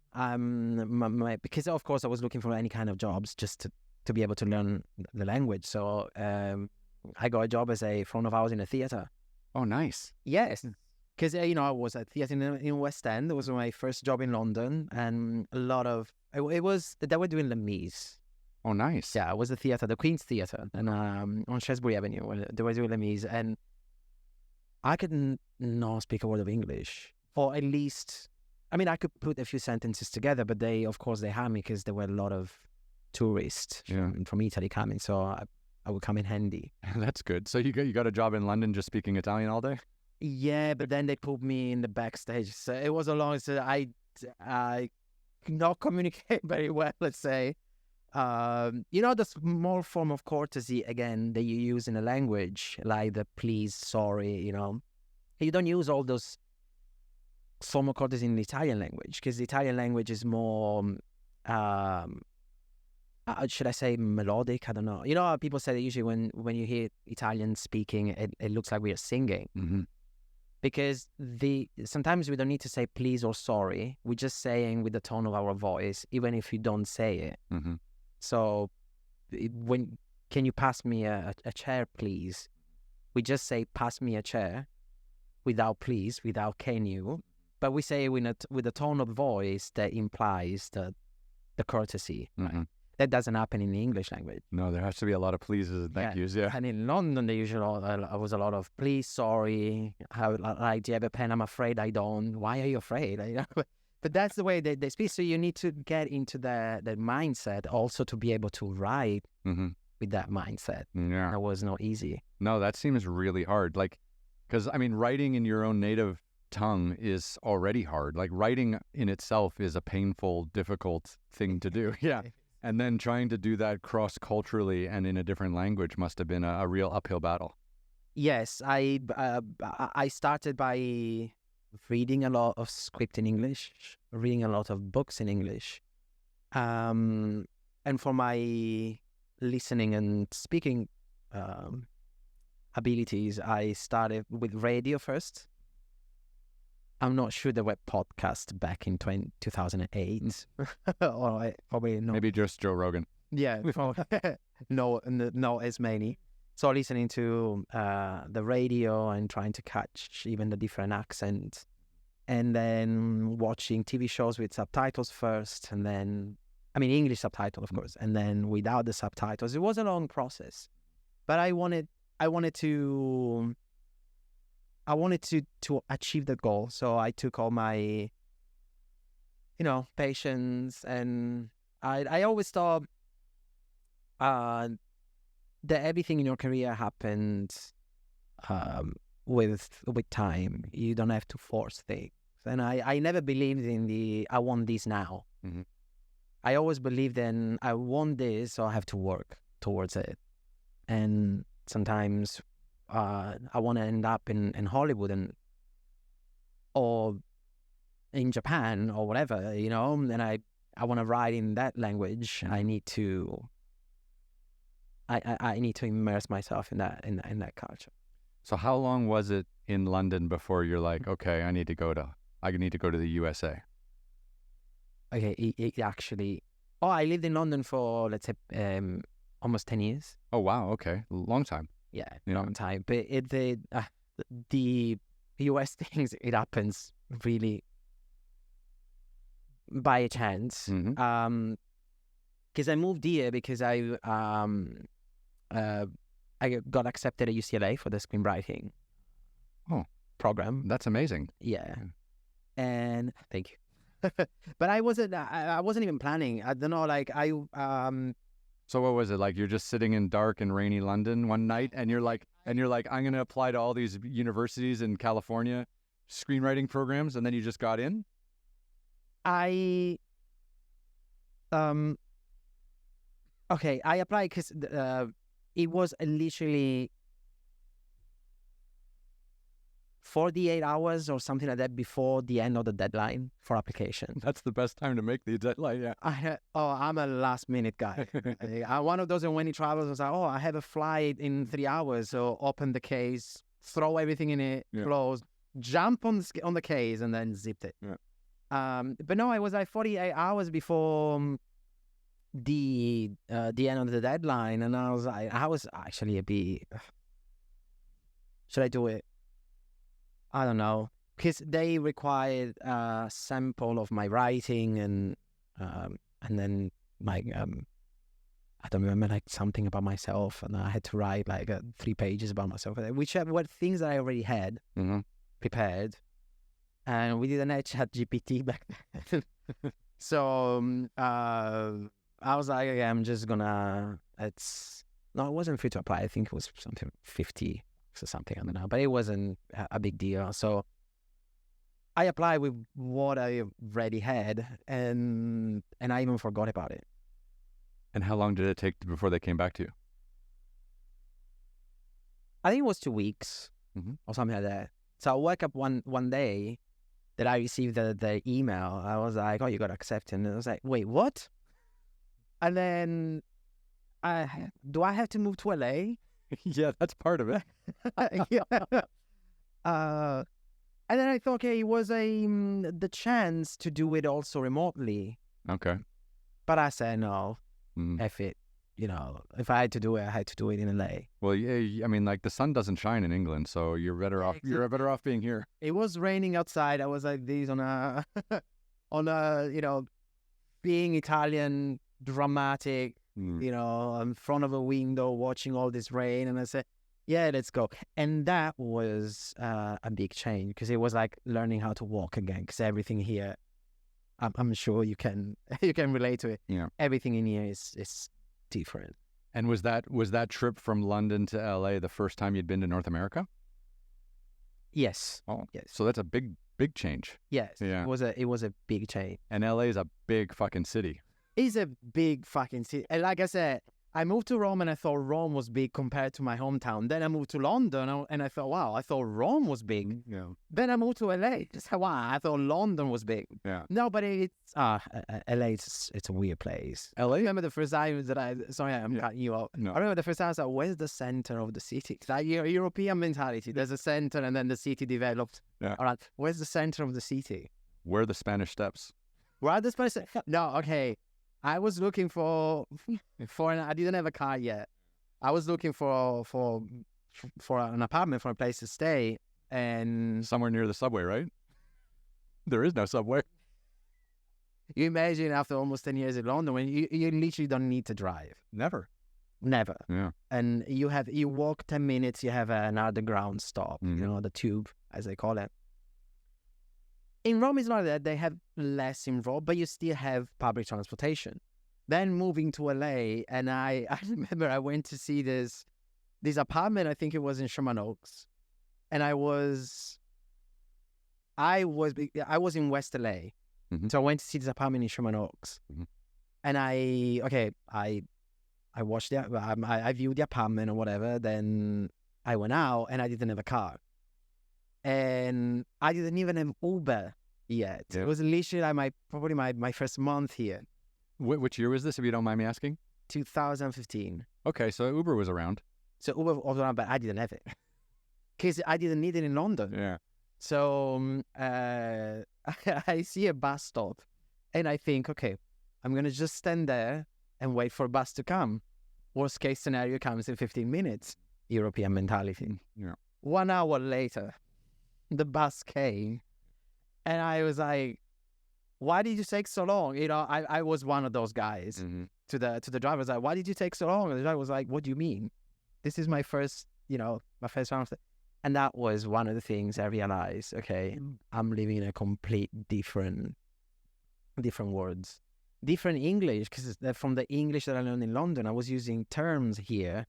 because of course I was looking for any kind of jobs just to be able to learn the language. So I got a job as a front of house in a theater. Oh, nice. Yes, because I was at theater in West End. It was my first job in London, and a lot of they were doing Les Mis. Oh, nice. Yeah, it was the theater, the Queen's Theater, and on Shaftesbury Avenue. They were doing Les Mis, and I could not speak a word of English. Or at least, I could put a few sentences together, but they had me because there were a lot of tourists from Italy coming, so I would come in handy. That's good. So you got a job in London just speaking Italian all day? Yeah, but then they put me in the backstage. So it was a long, so I could not communicate very well, let's say. The small form of courtesy, again, that you use in a language, like the please, sorry, you don't use all those form of courtesy in the Italian language, because the Italian language is more, should I say melodic? I don't know. How people say that usually when you hear Italian speaking, it looks like we are singing. Mm-hmm. Because sometimes we don't need to say please or sorry. We're just saying with the tone of our voice, even if you don't say it. Mm-hmm. So can you pass me a chair, please? We just say pass me a chair without please, without can you. But we say it with a tone of voice that implies the courtesy. Mm-hmm. Right? That doesn't happen in the English language. No, there has to be a lot of pleases and thank yous. Yeah. And in London, there usually was a lot of please, sorry. Like, do you have a pen? I'm afraid I don't. Why are you afraid? But that's the way they speak. So you need to get into that mindset also to be able to write with that mindset. Yeah. That was not easy. No, that seems really hard. Like, because I mean, writing in your own native tongue is already hard. Like, writing in itself is a painful, difficult thing to do. Yeah. And then trying to do that cross-culturally and in a different language must have been a real uphill battle. Yes, I started by reading a lot of script in English, reading a lot of books in English. And for my listening and speaking abilities, I started with radio first. I'm not sure there were podcasts back in 2008. Or probably not. Maybe just Joe Rogan. Yeah, no as many. So listening to the radio and trying to catch even the different accents, and then watching TV shows with subtitles first, and then, I mean, English subtitle, of course, and then without the subtitles. It was a long process, but I wanted to achieve the goal. So I took all my, patience, and I always thought that everything in your career happened with time. You don't have to force things. And I never believed in I want this now. Mm-hmm. I always believed in I want this, so I have to work towards it. And sometimes I want to end up in Hollywood or in Japan or whatever, and I want to write in that language. I need to immerse myself in that culture. So how long was it in London before you're like, okay, I need to go to the USA? Okay, it actually. Oh, I lived in London for, let's say, almost 10 years. Oh wow, okay, long time. Yeah, long time. But the US things, it happens really by chance. Mm-hmm. Because I moved here because I got accepted at UCLA for the screenwriting program. That's amazing. Yeah, and thank you. But I wasn't even planning. I don't know. Like So what was it like? You're just sitting in dark and rainy London one night, and you're like, I'm going to apply to all these universities in California, screenwriting programs, and then you just got in. Okay, I applied because it was literally 48 hours or something like that before the end of the deadline for application. That's the best time to make the deadline, yeah. I'm a last minute guy. I'm one of those when he travels, was like, I have a flight in 3 hours, so open the case, throw everything in it, close, jump on the case, and then zipped it. Yeah. But no, it was like 48 hours before the end of the deadline, and I was actually a bit, should I do it? I don't know, because they required a sample of my writing and then my I don't remember, like something about myself, and I had to write like 3 pages about myself, which were things that I already had prepared, and we didn't have ChatGPT back then. So I was like, okay, I'm just gonna. It wasn't free to apply. I think it was something 50 or something. I don't know, but it wasn't a big deal. So I applied with what I already had, and I even forgot about it. And how long did it take before they came back to you? I think it was 2 weeks or something like that. So I woke up one day that I received the email. I was like, oh, you got accepted. And I was like, wait, what? And then, do I have to move to LA? Yeah, that's part of it. Yeah. And then I thought, okay, it was the chance to do it also remotely. Okay. But I said no. If it, if I had to do it, I had to do it in LA. Well, yeah, I mean, like the sun doesn't shine in England, so you're better off. Exactly. You're better off being here. It was raining outside. I was like this on a, being Italian, dramatic, in front of a window watching all this rain, and I said, yeah, let's go. And that was a big change, because it was like learning how to walk again, because everything here, I'm sure you can relate to it. Yeah. Everything in here is different. And was that trip from London to LA the first time you'd been to North America? Yes. Oh, Yes. So that's a big change. Yes. Yeah. It was a big change. And LA is a big fucking city. It's a big fucking city. And like I said, I moved to Rome and I thought Rome was big compared to my hometown. Then I moved to London and I thought, wow, I thought Rome was big. Yeah. Then I moved to LA. Just wow, I thought London was big. Yeah. No, but it's LA. It's a weird place. LA. I remember the first time that I'm cutting you off. No. I remember the first time I was like, where's the center of the city? It's like European mentality. There's a center and then the city developed. Yeah. All right, where's the center of the city? Where are the Spanish Steps? Where are the Spanish? No, okay. I was looking for I didn't have a car yet. I was looking for an apartment, for a place to stay, and Somewhere near the subway, right? There is no subway. you imagine after almost 10 years in London, when you literally don't need to drive. Never. Never. Yeah. And you walk 10 minutes, you have an underground stop, the tube, as they call it. In Rome, it's not that. They have less in Rome, but you still have public transportation. Then moving to LA, and I remember I went to see this apartment, I think it was in Sherman Oaks. And I was in West LA. Mhm. So I went to see this apartment in Sherman Oaks. Mhm. And I watched I viewed the apartment or whatever. Then I went out and I didn't have a car. And I didn't even have Uber yet. Yeah. It was literally like probably my first month here, Which year was this, if you don't mind me asking? 2015. Okay, so Uber was around. So Uber was around, but I didn't have it because I didn't need it in London. Yeah. So I see a bus stop and I think, okay, I'm going to just stand there and wait for a bus to come. Worst case scenario comes in 15 minutes. European mentality. Yeah. 1 hour later, the bus came and I was like, why did you take so long? I was one of those guys. Mm-hmm. To the driver, I was like, why did you take so long? And the driver was like, what do you mean? This is my first round. And that was one of the things I realized, okay, I'm living in a complete different words, different English, because from the English that I learned in London, I was using terms here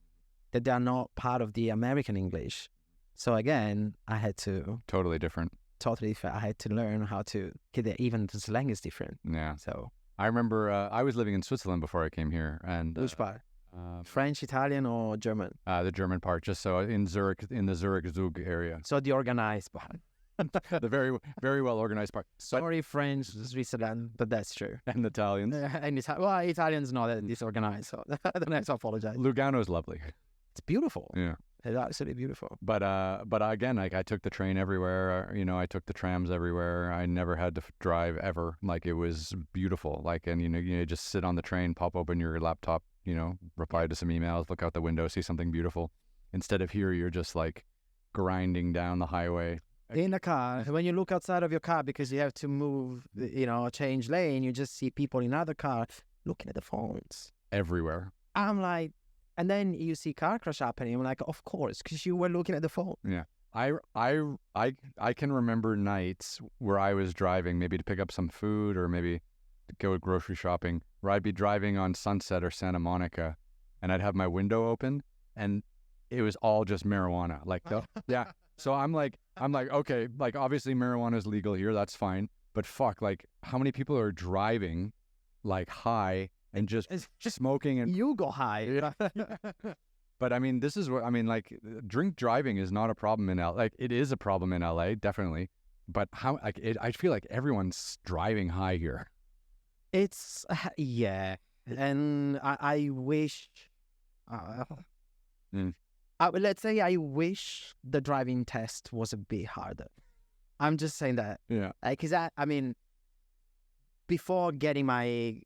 that they are not part of the American English. So again, I had to... Totally different. Totally different. I had to learn how to... Even the slang is different. Yeah. So... I remember I was living in Switzerland before I came here. And which part? French, Italian, or German? The German part, just so in Zurich, in the Zurich-Zug area. So the organized part. The very, very well organized part. Sorry, French, Switzerland, but that's true. And Italians. And Italians not that disorganized, so I don't have to apologize. Lugano's lovely. It's beautiful. Yeah. It's absolutely beautiful. But again, like I took the train everywhere. I took the trams everywhere. I never had to drive ever. Like it was beautiful. Like, and you just sit on the train, pop open your laptop, reply to some emails, look out the window, see something beautiful. Instead of here, you're just like grinding down the highway. In a car, when you look outside of your car because you have to move, change lane, you just see people in other cars looking at the phones Everywhere. I'm like, and then you see car crash happening. I'm like, of course, because you were looking at the phone. Yeah. I can remember nights where I was driving maybe to pick up some food or maybe to go grocery shopping, where I'd be driving on Sunset or Santa Monica and I'd have my window open and it was all just marijuana. Like, yeah. So I'm like, okay, like obviously marijuana is legal here. That's fine. But fuck, like how many people are driving like high and just smoking and you go high. But I mean, this is what I mean. Like, drink driving is not a problem in LA. Like, it is a problem in LA, definitely. But how? Like, I feel like everyone's driving high here. It's and I wish. Let's say I wish the driving test was a bit harder. I'm just saying that. Yeah. Because I mean, before getting my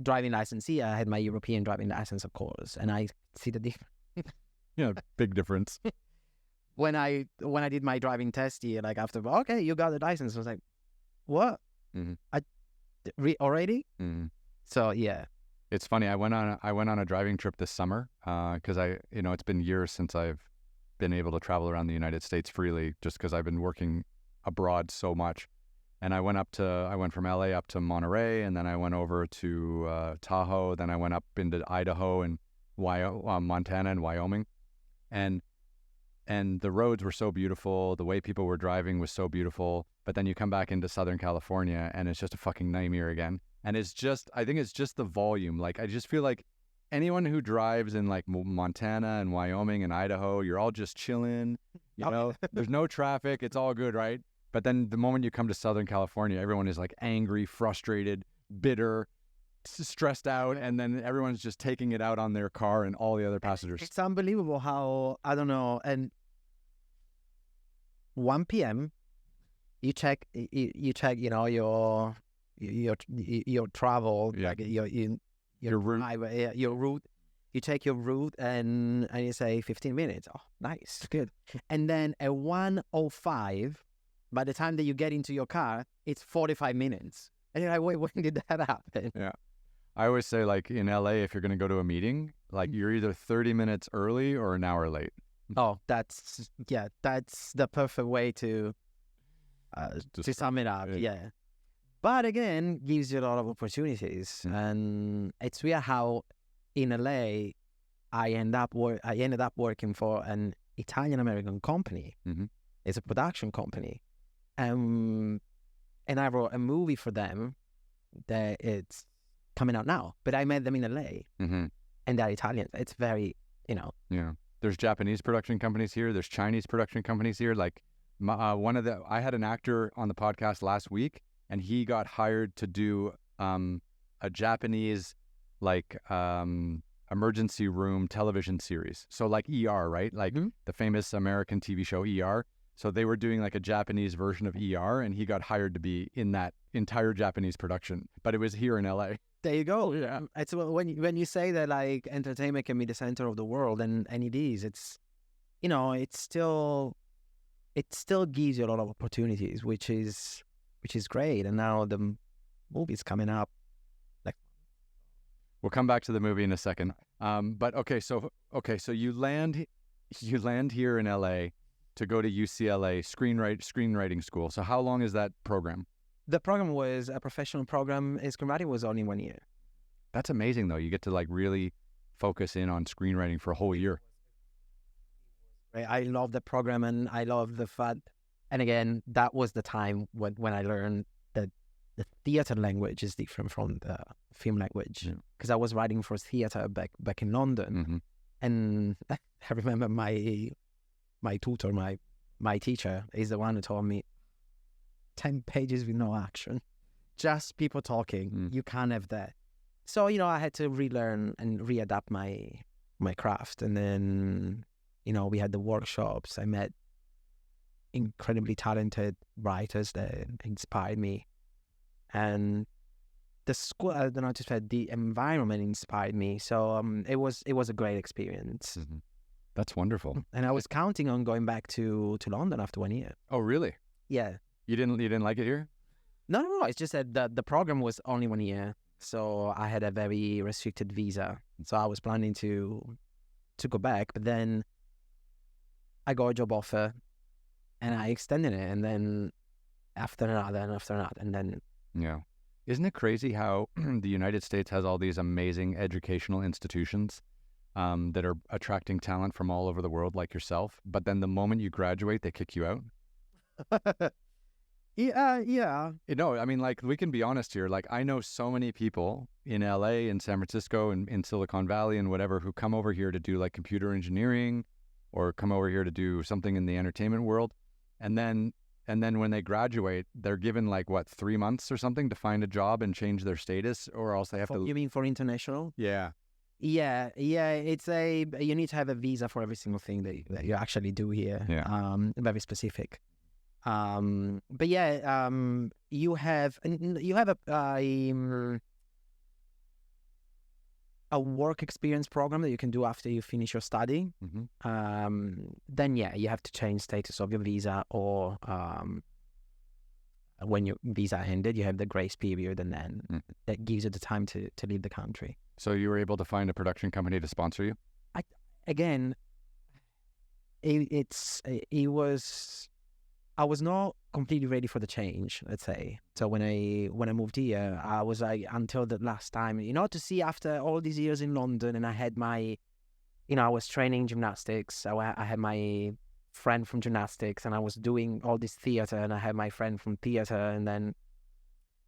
driving license here, I had my European driving license, of course, and I see the difference. Yeah, big difference. When I did my driving test here, like after, okay, you got the license, I was like, what? Mm-hmm. Already? Mm-hmm. So yeah, it's funny. I went on a driving trip this summer because it's been years since I've been able to travel around the United States freely, just because I've been working abroad so much. And I went from LA up to Monterey, and then I went over to Tahoe. Then I went up into Idaho, and Montana and Wyoming, and the roads were so beautiful. The way people were driving was so beautiful. But then you come back into Southern California, and it's just a fucking nightmare again. And I think it's just the volume. Like, I just feel like anyone who drives in like Montana and Wyoming and Idaho, you're all just chilling. You know, there's no traffic. It's all good, right? But then the moment you come to Southern California, everyone is like angry, frustrated, bitter, stressed out, and then everyone's just taking it out on their car and all the other passengers. It's unbelievable how, I don't know, and 1 p.m. you check, you know, your travel, Yeah. like your route. highway, your route. You take your route and you say 15 minutes. Oh, nice, good. And then at 1:05, by the time that you get into your car, it's 45 minutes. And you're like, wait, when did that happen? Yeah. I always say, like, in LA, if you're going to go to a meeting, like, you're either 30 minutes early or an hour late. Oh, that's the perfect way to sum it up. Yeah. But again, gives you a lot of opportunities. And it's weird how in LA, I ended up working for an Italian-American company. Mm-hmm. It's a production company. And I wrote a movie for them that it's coming out now. But I met them in LA. Mm-hmm. And they're Italians. It's very, you know. Yeah. There's Japanese production companies here. There's Chinese production companies here. Like, I had an actor on the podcast last week, and he got hired to do a Japanese, like, emergency room television series. So like ER, right? Like the famous American TV show ER. So they were doing like a Japanese version of ER, and he got hired to be in that entire Japanese production. But it was here in LA. There you go. Yeah. It's when you say that, like, entertainment can be the center of the world, and it is. It's, you know, it still gives you a lot of opportunities, which is great. And now the movie's coming up. Like, we'll come back to the movie in a second. But okay, so you land here in LA to go to UCLA screenwriting school. So how long is that program? The program was a professional program. Screenwriting was only 1 year. That's amazing, though. You get to like really focus in on screenwriting for a whole year. I love the program, and I love the fact. And again, that was the time when I learned that the theater language is different from the film language. Because I was writing for theater back in London, Mm-hmm. and I remember my tutor, my teacher, is the one who told me 10 pages with no action, just people talking. You can't have that. So, you know, I had to relearn and readapt my craft. And then, you know, we had the workshops. I met incredibly talented writers that inspired me. And the school, I don't know how to say, the environment inspired me. So it was a great experience. Mm-hmm. That's wonderful. And I was counting on going back to London after 1 year. Oh, really? Yeah. You didn't like it here? No. It's just that the program was only 1 year. So I had a very restricted visa. So I was planning to go back. But then I got a job offer and I extended it. And then after another and after another. And then... Yeah. Isn't it crazy how the United States has all these amazing educational institutions that are attracting talent from all over the world like yourself, but then the moment you graduate, they kick you out? Yeah. You know, I mean, like, we can be honest here. Like, I know so many people in LA, in San Francisco, and in Silicon Valley and whatever, who come over here to do like computer engineering or come over here to do something in the entertainment world. And then when they graduate, they're given like, what, 3 months or something to find a job and change their status, or else they have to... You mean for international? Yeah. Yeah. It's you need to have a visa for every single thing that you actually do here. Yeah. Very specific. But yeah, you have a work experience program that you can do after you finish your study. Mm-hmm. Then yeah, you have to change status of your visa, or when your visa ended, you have the grace period, and then that gives you the time to leave the country. So you were able to find a production company to sponsor you? I was not completely ready for the change, let's say. So when I moved here, I was like, until the last time, to see after all these years in London, and I had my, I was training gymnastics. So I had my friend from gymnastics, and I was doing all this theater, and I had my friend from theater, and then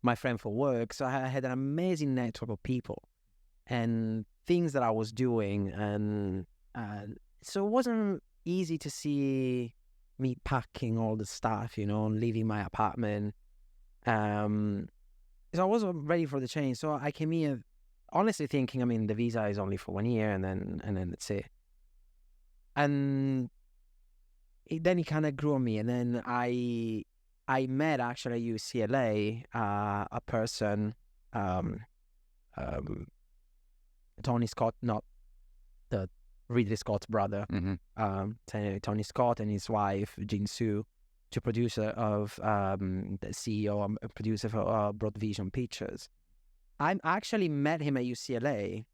my friend for work. So I had an amazing network of people and things that I was doing, and so it wasn't easy to see me packing all the stuff, and leaving my apartment. So I wasn't ready for the change. So I came here honestly thinking, the visa is only for 1 year, and then that's it. And then it kind of grew on me, and then I met actually at UCLA a person, Tony Scott, not the Ridley Scott's brother, Tony Scott, and his wife Jin Soo, to producer of the CEO and producer for Broad Vision Pictures. I actually met him at UCLA,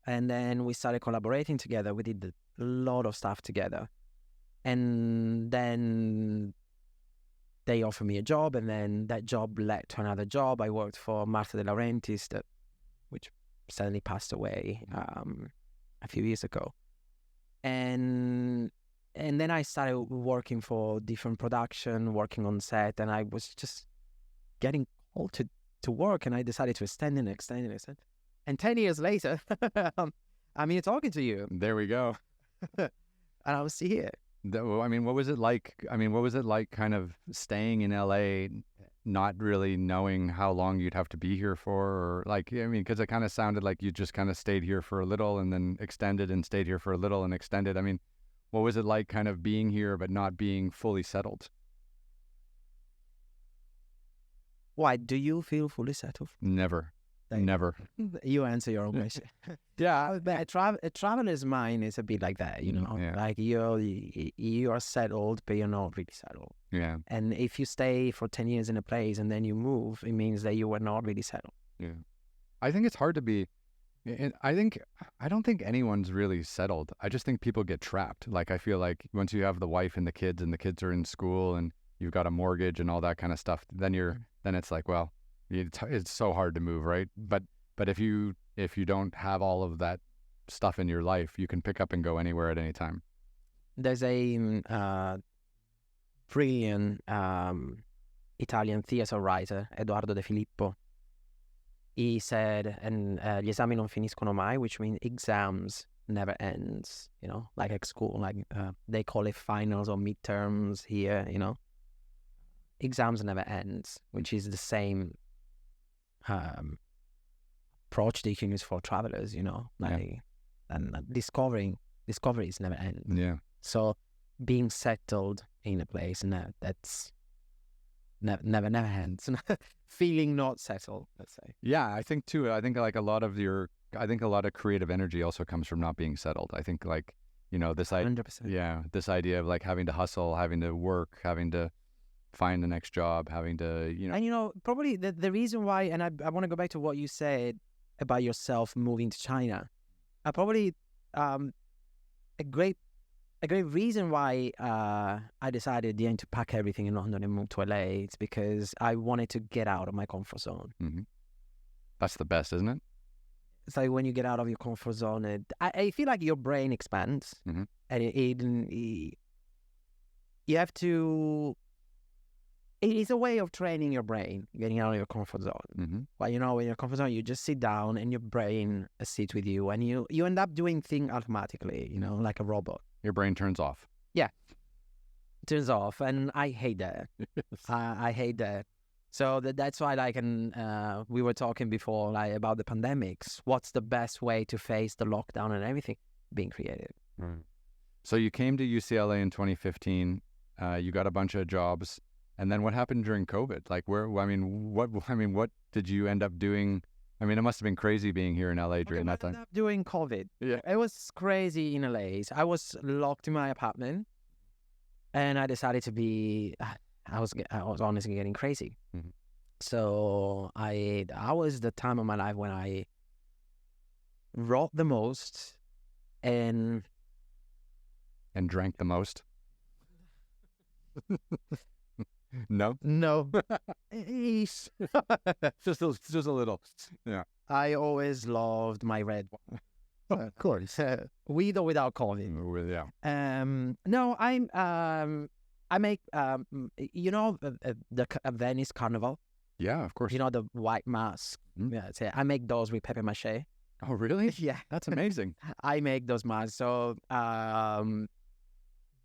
and then we started collaborating together. We did a lot of stuff together, and then they offered me a job, and then that job led to another job. I worked for Marta De Laurentiis, which sadly passed away a few years ago, and then I started working for different production, working on set, and I was just getting called to work, and I decided to extend it. And 10 years later, I'm here talking to you. There we go. And I was here. What was it like? What was it like kind of staying in LA, not really knowing how long you'd have to be here for? Or because it kind of sounded like you just kind of stayed here for a little and then extended, and stayed here for a little and extended. What was it like kind of being here but not being fully settled? Why? Do you feel fully settled? Never. Never. You answer your own question. Yeah. A traveler's mind is a bit like that, Yeah. Like you are settled, but you're not really settled. Yeah. And if you stay for 10 years in a place and then you move, it means that you were not really settled. Yeah. I think it's hard to be. I don't think anyone's really settled. I just think people get trapped. I feel like once you have the wife and the kids are in school and you've got a mortgage and all that kind of stuff, then it's like, well, it's so hard to move, right? But if you don't have all of that stuff in your life, you can pick up and go anywhere at any time. There's a brilliant Italian theater writer, Edoardo De Filippo. He said, and gli esami non finiscono mai, which means exams never ends, like at school, they call it finals or midterms here, exams never ends, which is the same approach that you can use for travelers, and discoveries never end. Yeah. So being settled in a place, that's never ends. Feeling not settled, let's say. Yeah, I think too. I think a lot of creative energy also comes from not being settled. I think this idea. 100%. Yeah, this idea of having to hustle, having to work, having to find the next job, having to, And probably the reason why, and I want to go back to what you said about yourself moving to China. Probably a great reason why I decided at the end to pack everything in London and move to LA. It's because I wanted to get out of my comfort zone. Mm-hmm. That's the best, isn't it? It's like when you get out of your comfort zone, I feel like your brain expands, mm-hmm. and you have to. It is a way of training your brain, getting out of your comfort zone. Mm-hmm. Well, in your comfort zone, you just sit down and your brain sits with you, and you end up doing things automatically, like a robot. Your brain turns off. Yeah. It turns off, and I hate that. I hate that. So that's why, we were talking before, about the pandemics. What's the best way to face the lockdown and everything? Being creative. Mm. So you came to UCLA in 2015. You got a bunch of jobs. And then what happened during COVID? What did you end up doing? It must have been crazy being here in LA during that time. I ended up doing COVID. Yeah. It was crazy in LA. I was locked in my apartment, and I decided to be. I was honestly getting crazy. Mm-hmm. So I was the time of my life when I wrote the most and drank the most. No, No. Eesh. just a little. Yeah, I always loved my red wine. of course. With or without COVID. Yeah. No, I make the Venice Carnival. Yeah, of course. You know, the white mask. Mhm. Yeah, that's it. I make those with paper mache. Oh, really? Yeah, That's amazing. I make those masks. So,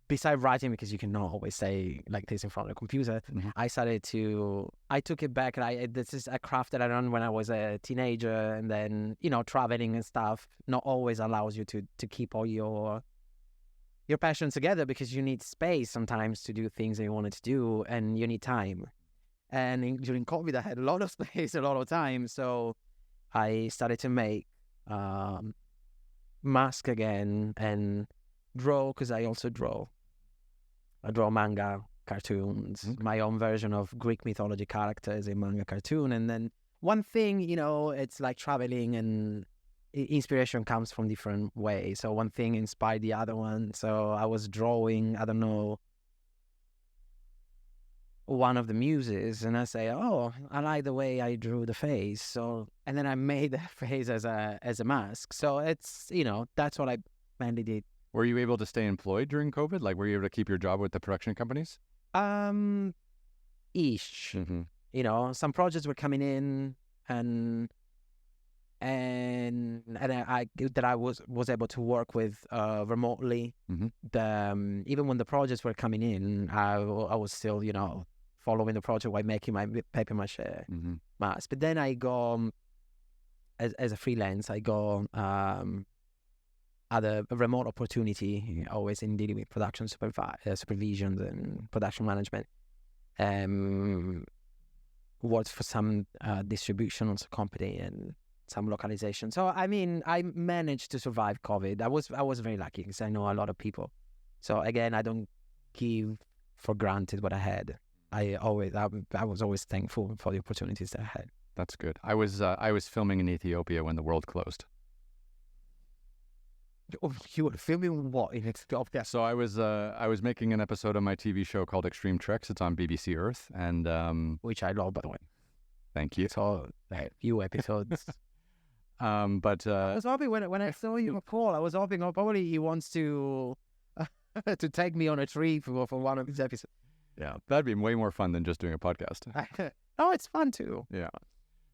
besides writing, because you cannot always say like this in front of the computer, Mhm. I took it back, and this is a craft that I done when I was a teenager, and then, traveling and stuff not always allows you to keep all your passion together, because you need space sometimes to do things that you wanted to do, and you need time. And during COVID, I had a lot of space, a lot of time, so I started to make mask again and draw, because I also draw. I draw manga, cartoons, my own version of Greek mythology characters in manga cartoon. And then one thing, it's like traveling, and inspiration comes from different ways. So one thing inspired the other one. So I was drawing, I don't know, one of the muses, and I say, oh, I like the way I drew the face. So, and then I made the face as a mask. So it's, that's what I mainly did. Were you able to stay employed during COVID? Like, were you able to keep your job with the production companies? Ish. Mm-hmm. Some projects were coming in, and I was able to work with remotely. Mm-hmm. Even when the projects were coming in, I was still, following the project while making my paper mache mask. But then I go as a freelance. I go other remote opportunity, always in dealing with production supervisions and production management. Worked for some distribution also company and some localization. So I mean, I managed to survive COVID. I was very lucky, because I know a lot of people. So again, I don't give for granted what I had. I was always thankful for the opportunities that I had. That's good. I was filming in Ethiopia when the world closed. Oh, you were filming what in Ethiopia? So I was making an episode of my TV show called Extreme Treks. It's on BBC Earth, and Which I love, by the way. Thank you. So a few episodes. But I was hoping when I saw you call, I was hoping probably he wants to to take me on a trip for one of his episodes. Yeah, that'd be way more fun than just doing a podcast. Oh, it's fun too. Yeah.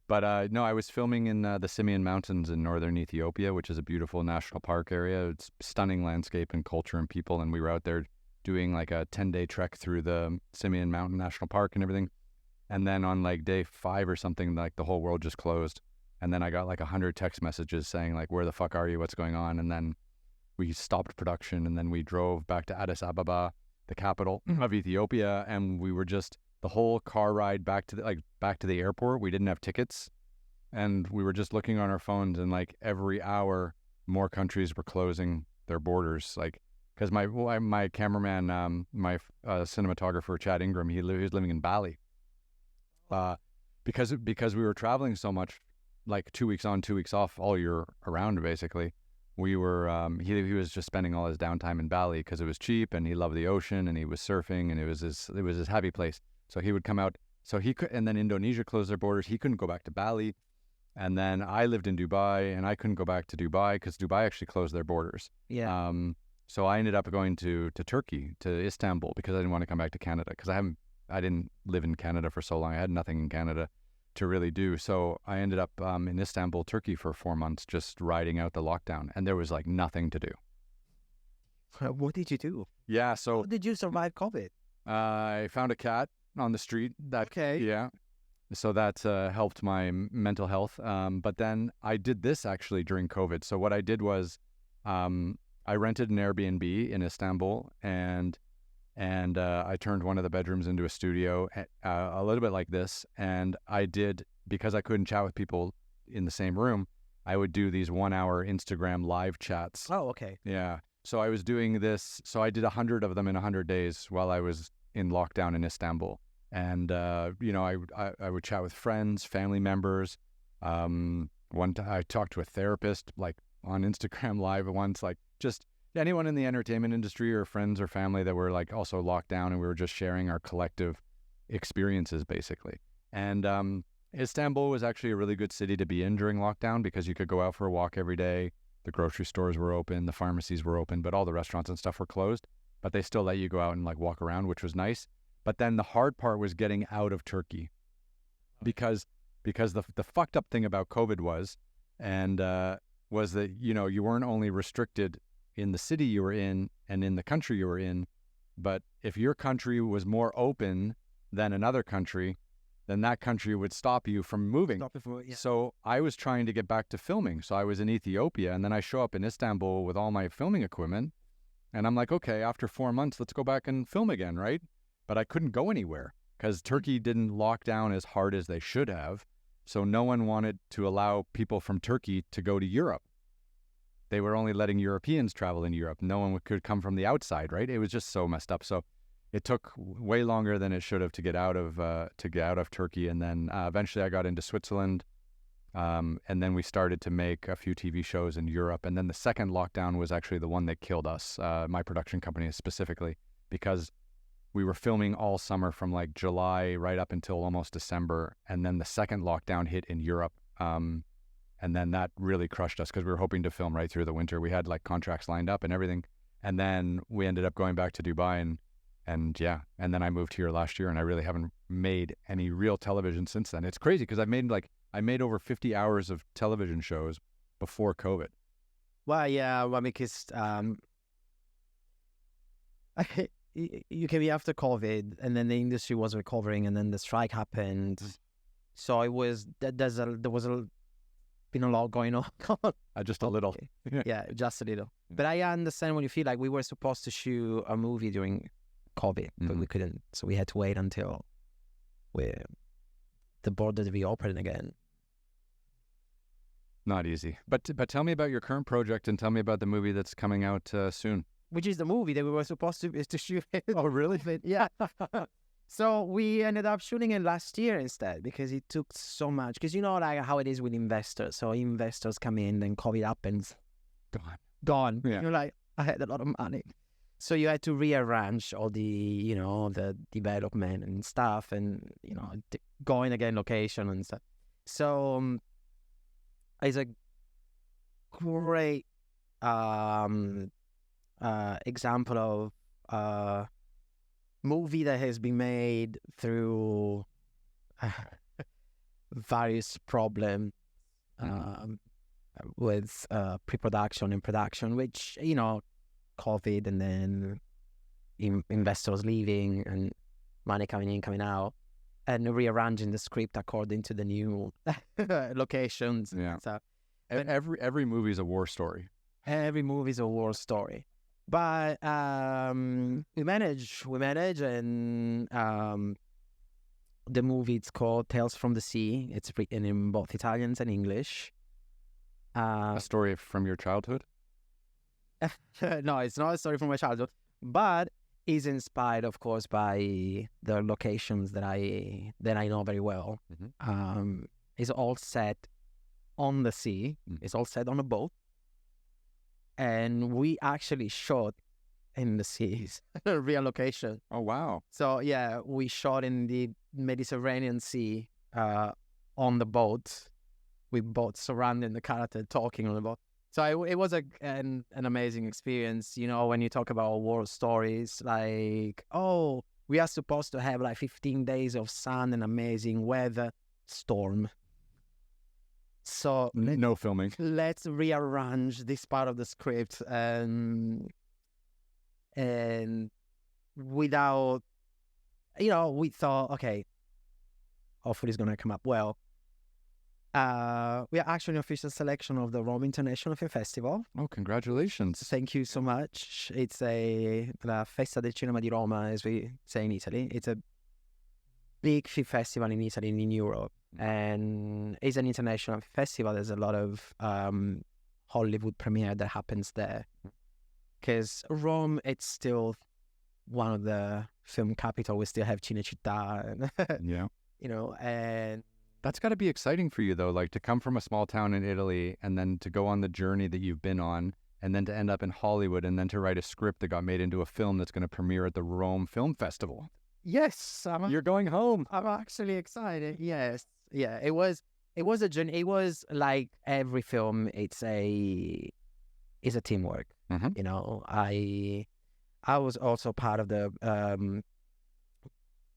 But no, I was filming in the Simien Mountains in northern Ethiopia, which is a beautiful national park area. It's stunning landscape and culture and people. And we were out there doing like a 10-day trek through the Simien Mountain National Park and everything. And then on like day 5 or something, like the whole world just closed. And then I got like 100 text messages saying like, where the fuck are you? What's going on? And then we stopped production, and then we drove back to Addis Ababa, the capital of Ethiopia. And we were just, the whole car ride back to the airport, we didn't have tickets, and we were just looking on our phones, and like every hour more countries were closing their borders, like because my cameraman, my cinematographer Chad Ingram, he was living in Bali, because we were traveling so much, like 2 weeks on, 2 weeks off, all year around basically. We were he was just spending all his downtime in Bali because it was cheap, and he loved the ocean, and he was surfing, and it was his happy place. So he would come out. So he could, and then Indonesia closed their borders. He couldn't go back to Bali. And then I lived in Dubai, and I couldn't go back to Dubai because Dubai actually closed their borders. Yeah. So I ended up going to Turkey, to Istanbul, because I didn't want to come back to Canada, because I didn't live in Canada for so long. I had nothing in Canada to really do. So I ended up in Istanbul, Turkey for 4 months, just riding out the lockdown, and there was like nothing to do. What did you do? Yeah. So how did you survive COVID? I found a cat on the street. Yeah. So that helped my mental health. But then I did this actually during COVID. So what I did was I rented an Airbnb in Istanbul, and I turned one of the bedrooms into a studio, a little bit like this. And I did, because I couldn't chat with people in the same room, I would do these 1-hour Instagram live chats. Oh, okay. Yeah. So I was doing this. So I did 100 of them in 100 days while I was in lockdown in Istanbul. And, I would chat with friends, family members. One time I talked to a therapist, like on Instagram Live once, like just anyone in the entertainment industry or friends or family that were like also locked down, and we were just sharing our collective experiences basically. And Istanbul was actually a really good city to be in during lockdown because you could go out for a walk every day. The grocery stores were open, the pharmacies were open, but all the restaurants and stuff were closed. But they still let you go out and like walk around, which was nice. But then the hard part was getting out of Turkey, because the fucked up thing about COVID was that, you know, you weren't only restricted in the city you were in and in the country you were in, but if your country was more open than another country, then that country would stop you from moving. So I was trying to get back to filming. So I was in Ethiopia, and then I show up in Istanbul with all my filming equipment, and I'm like, okay, after 4 months, let's go back and film again, right? But I couldn't go anywhere because Turkey didn't lock down as hard as they should have. So no one wanted to allow people from Turkey to go to Europe. They were only letting Europeans travel in Europe. No one could come from the outside, right? It was just so messed up. So it took way longer than it should have to get out of Turkey. And then eventually I got into Switzerland. And then we started to make a few TV shows in Europe. And then the second lockdown was actually the one that killed us, my production company specifically, because we were filming all summer from like July right up until almost December. And then the second lockdown hit in Europe. And then that really crushed us because we were hoping to film right through the winter. We had like contracts lined up and everything. And then we ended up going back to Dubai and then I moved here last year, and I really haven't made any real television since then. It's crazy because I made over 50 hours of television shows before COVID. Well, yeah, well, because you came after COVID, and then the industry was recovering, and then the strike happened. So it was been a lot going on. Just a little. Yeah, just a little. But I understand when you feel like we were supposed to shoot a movie during COVID, but we couldn't. So we had to wait until the border reopened again. Not easy. But tell me about your current project, and tell me about the movie that's coming out soon. Which is the movie that we were supposed to shoot. Oh, really? Yeah. So we ended up shooting it last year instead because it took so much. Because you know like how it is with investors. So investors come in, then COVID happens. Gone. Yeah. You're like, I had a lot of money. So you had to rearrange all the, the development and stuff, and, going again location and stuff. So it's a great example of movie that has been made through various problems with pre-production and production, which, COVID and then investors leaving and money coming in, coming out, and rearranging the script according to the new locations. Yeah. So, every movie is a war story. Every movie is a war story. But we manage, and the movie, it's called Tales from the Sea. It's written in both Italian and English. A story from your childhood? No, it's not a story from my childhood, but is inspired, of course, by the locations that I know very well. Mm-hmm. It's all set on the sea. It's all set on a boat. And we actually shot in the seas, a real location. Oh, wow. So, yeah, we shot in the Mediterranean Sea on the boat, with boats surrounding the character talking on the boat. So it was an amazing experience, when you talk about war stories, like, oh, we are supposed to have like 15 days of sun and amazing weather, storm. So no filming. Let's rearrange this part of the script and without, we thought, okay, hopefully it's gonna come up well. We are actually an official selection of the Rome International Film Festival. Oh, congratulations! Thank you so much. It's la Festa del Cinema di Roma, as we say in Italy. It's a big film festival in Italy and in Europe. And it's an international festival. There's a lot of Hollywood premiere that happens there. Because Rome, it's still one of the film capital. We still have Cinecittà. Yeah. And that's got to be exciting for you, though, like to come from a small town in Italy and then to go on the journey that you've been on and then to end up in Hollywood, and then to write a script that got made into a film that's going to premiere at the Rome Film Festival. Yes, You're going home. I'm actually excited. Yes, yeah. It was a journey. It was like every film. It's a teamwork. Mhm. You know, I was also part of the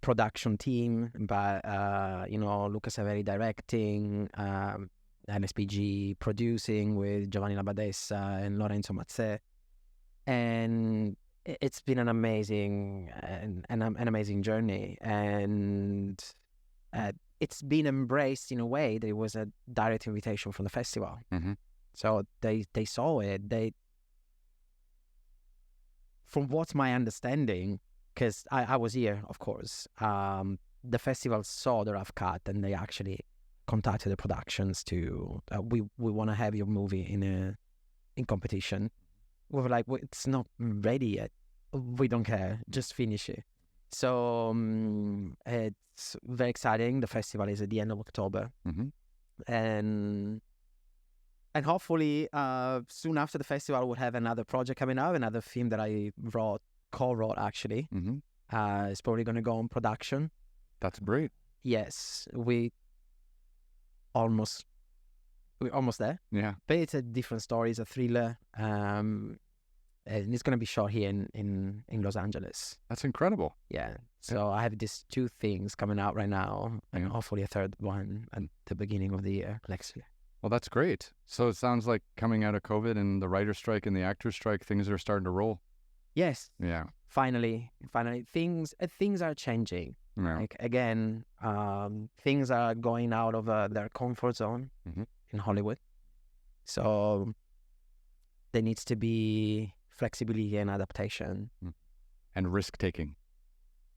production team, but Luca Saveri directing, NSPG producing with Giovanni Labadessa and Lorenzo Mazzè, and it's been an amazing an amazing journey, and it's been embraced in a way that it was a direct invitation from the festival. Mhm. So they saw it. From what's my understanding, because I was here, of course, the festival saw the rough cut, and they actually contacted the productions to we want to have your movie in competition. We were like, well, it's not ready yet. We don't care. Just finish it. So it's very exciting. The festival is at the end of October, Mhm. and hopefully soon after the festival we'll have another project coming out, another film that I co-wrote actually. Mhm. It's probably going to go on production. That's great. Yes, we're almost there. Yeah. But it's a different story. It's a thriller, and it's going to be shot here in Los Angeles. That's incredible. Yeah. So I have these 2 things coming out right now, and Yeah. hopefully a third one at the beginning of the year next year. Well, that's great. So it sounds like coming out of COVID and the writer's strike and the actor's strike, things are starting to roll. Yes. Yeah. Finally, things are changing. Yeah. Like again, things are going out of their comfort zone Mhm. in Hollywood. So there needs to be flexibility and adaptation And risk taking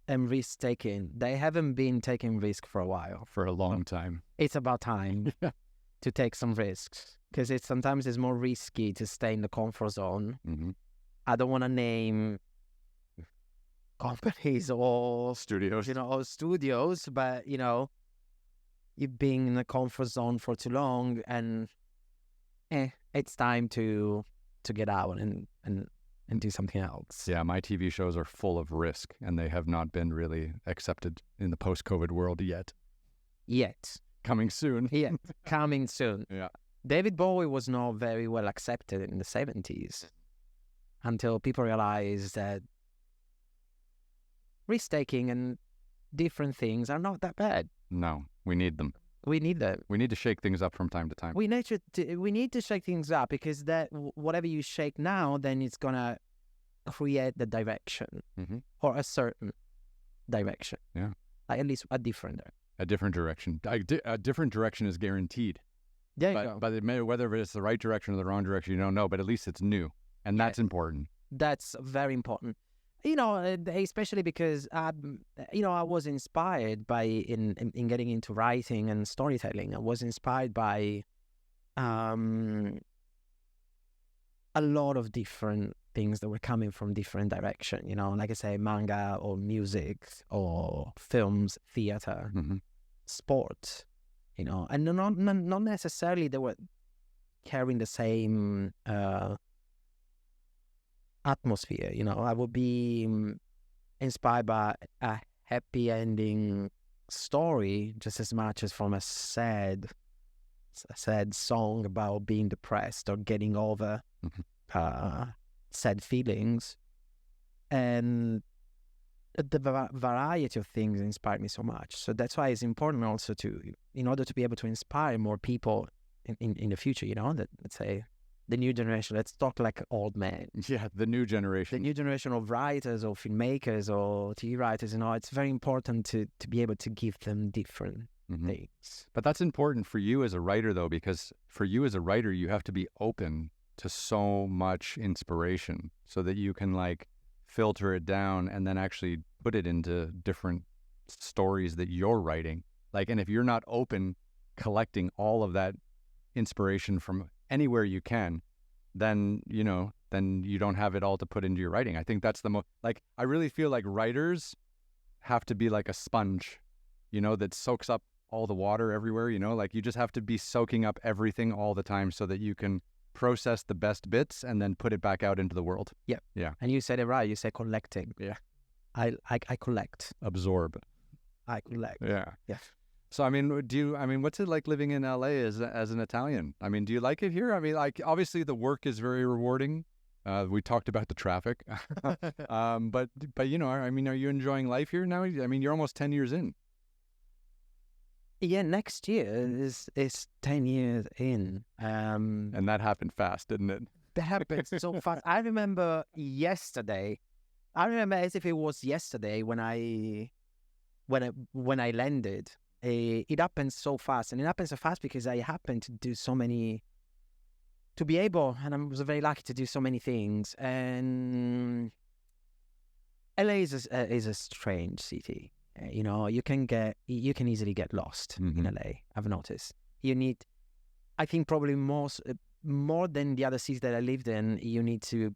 and risk taking. They haven't been taking risk for a while. for a long time. It's about time to take some risks, because sometimes it's more risky to stay in the comfort zone. Mm-hmm. I don't want to name companies or Studios. or studios, but you've been in the comfort zone for too long, and it's time to get out and do something else. Yeah, my TV shows are full of risk, and they have not been really accepted in the post-COVID world yet. Coming soon. Yeah, coming soon. Yeah. David Bowie was not very well accepted in the 70s until people realized that risk-taking and different things are not that bad. No, we need them. We need them. We need to shake things up from time to time. We need to shake things up, because that whatever you shake now, then it's gonna create the direction, Mhm. or a certain direction. Yeah. Like at least a different direction. A different direction. A different direction is guaranteed. There you go. But it may, whether it's the right direction or the wrong direction, you don't know. But at least it's new, and that's important. That's very important. Especially because I was inspired by in getting into writing and storytelling. I was inspired by a lot of different things that were coming from different direction. Like I say, manga or music or films, theater, Mhm. sport. And not necessarily they were carrying the same atmosphere. I would be inspired by a happy ending story just as much as from a sad song about being depressed or getting over sad feelings. And the variety of things inspired me so much. So that's why it's important also in order to be able to inspire more people in the future, that, let's say, the new generation. Let's talk like old men. Yeah, the new generation. The new generation of writers or filmmakers or TV writers, it's very important to be able to give them different things. But that's important for you as a writer, though, because for you as a writer, you have to be open to so much inspiration so that you can filter it down and then actually put it into different stories that you're writing. And if you're not open, collecting all of that inspiration from anywhere you can, then you don't have it all to put into your writing. I think that's the most, I really feel like writers have to be like a sponge, that soaks up all the water everywhere, you just have to be soaking up everything all the time so that you can process the best bits and then put it back out into the world. Yeah. Yeah. And you said it right. You said collecting. Yeah. I collect. Absorb. I collect. Yeah. Yeah. So, I mean, what's it like living in LA as an Italian? I mean, do you like it here? I mean, like, obviously the work is very rewarding. We talked about the traffic. But you know, I mean, are you enjoying life here now? I mean, you're almost 10 years in. Yeah, next year is 10 years in. And that happened fast, didn't it? That happened so fast. I remember yesterday. I remember as if it was yesterday when I landed. It happened so fast, and it happened so fast because I happened to do so many, to be able, and I was very lucky to do so many things. And LA is a strange city. You know, you can easily get lost in LA. I've noticed. You need, I think, probably more than the other cities that I lived in. You need to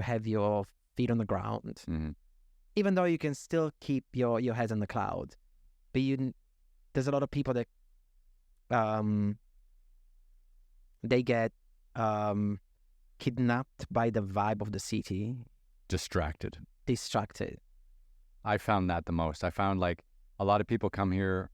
have your feet on the ground, even though you can still keep your head on the cloud. But there's a lot of people that they get kidnapped by the vibe of the city. Distracted. I found that the most. I found like a lot of people come here,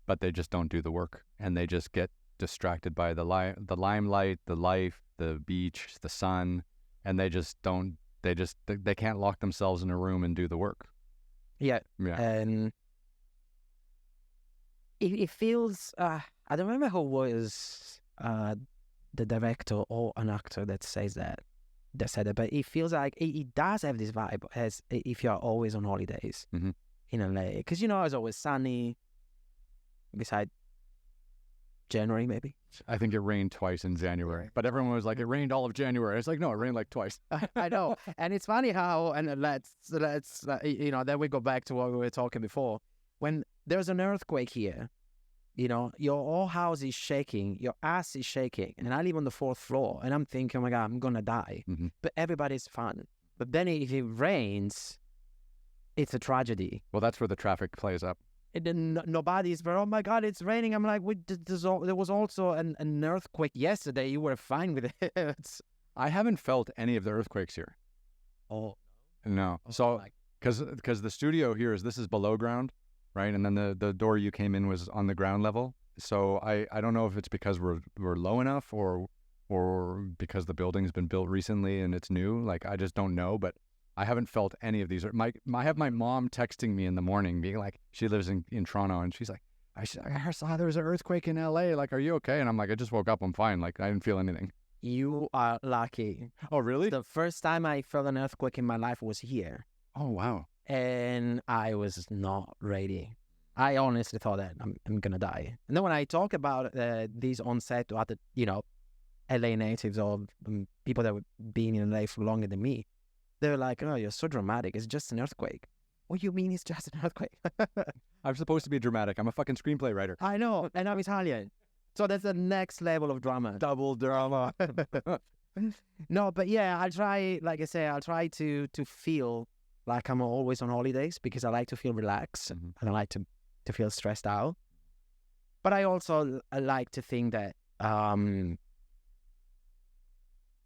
but they just don't do the work, and they just get distracted by the limelight, the life, the beach, the sun, and they just don't. They can't lock themselves in a room and do the work. Yeah. Yeah. And it feels. I don't remember who was the director or an actor that said that, but it feels like it does have this vibe as if you're always on holidays in LA, because you know it's always sunny. Besides January, maybe. I think it rained twice in January, but everyone was like, it rained all of January. It's like, no, it rained like twice. I know, and it's funny how, and let's you know, then we go back to what we were talking before. When there's an earthquake here, you know, your whole house is shaking, your ass is shaking, and I live on the 4th floor, and I'm thinking, oh my God, I'm gonna die. But everybody's fine. But then if it rains, it's a tragedy. Well, that's where the traffic plays up. And then nobody's, but oh my God, it's raining. I'm like, there was also an earthquake yesterday. You were fine with it. I haven't felt any of the earthquakes here. Oh. No. So, because the studio here this is below ground, right? And then the door you came in was on the ground level. So I don't know if it's because we're low enough or because the building's been built recently and it's new. Like, I just don't know, but I haven't felt any of these. I have my mom texting me in the morning being like, she lives in Toronto, and she's like, I saw there was an earthquake in LA. Like, are you okay? And I'm like, I just woke up. I'm fine. Like, I didn't feel anything. You are lucky. Oh, really? The first time I felt an earthquake in my life was here. Oh, wow. And I was not ready. I honestly thought that I'm going to die. And then when I talk about these on set to other, you know, LA natives or people that were being in LA for longer than me, they're like, oh, you're so dramatic. It's just an earthquake. What do you mean it's just an earthquake? I'm supposed to be dramatic. I'm a fucking screenplay writer. I know. And I'm Italian. So that's the next level of drama. Double drama. No, but yeah, I'll try, like I say, I'll try to feel like I'm always on holidays, because I like to feel relaxed and I like to feel stressed out. But I also like to think that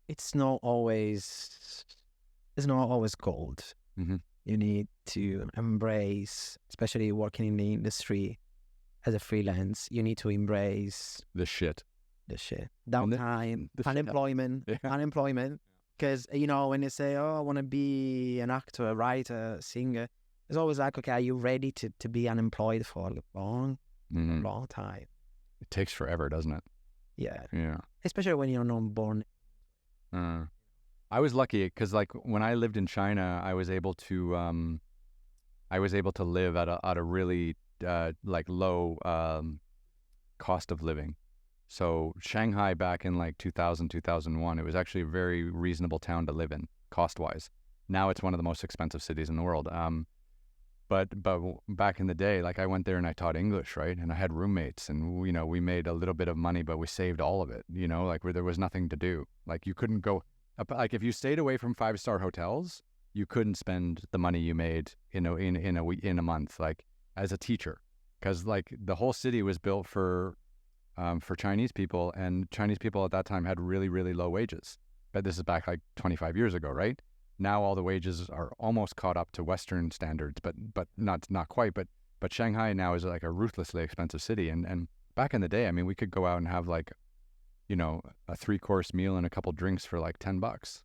it's not always gold. You need to embrace, especially working in the industry as a freelance, you need to embrace the shit. Downtime, unemployment. Because, you know, when they say, oh, I want to be an actor, a writer, a singer, it's always like, okay, are you ready to be unemployed for a long time? It takes forever, doesn't it? Yeah. Yeah. Especially when you're not born. I was lucky because, like, when I lived in China, I was able to live at a really like low cost of living. So Shanghai back in like 2000, 2001, it was actually a very reasonable town to live in cost-wise. Now it's one of the most expensive cities in the world. But back in the day, like, I went there and I taught English, right? And I had roommates, and you know, we made a little bit of money, but we saved all of it. You know, like, where there was nothing to do. Like, you couldn't go. Like, if you stayed away from 5-star hotels, you couldn't spend the money you made in a month, like, as a teacher, because like the whole city was built for for Chinese people, and Chinese people at that time had really, really low wages. But this is back like 25 years ago, right? Now all the wages are almost caught up to Western standards, but not quite. But Shanghai now is like a ruthlessly expensive city, and back in the day, I mean, we could go out and have like, you know, a 3-course meal and a couple drinks for like $10.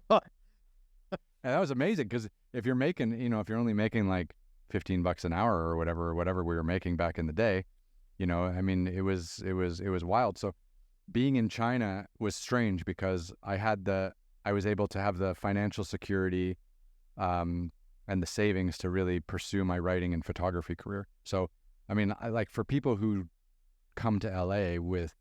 And that was amazing, because if you're making, you know, if you're only making like $15 an hour or whatever we were making back in the day, you know, I mean, it was wild. So being in China was strange, because I was able to have the financial security and the savings to really pursue my writing and photography career. So, I mean, like, for people who come to LA with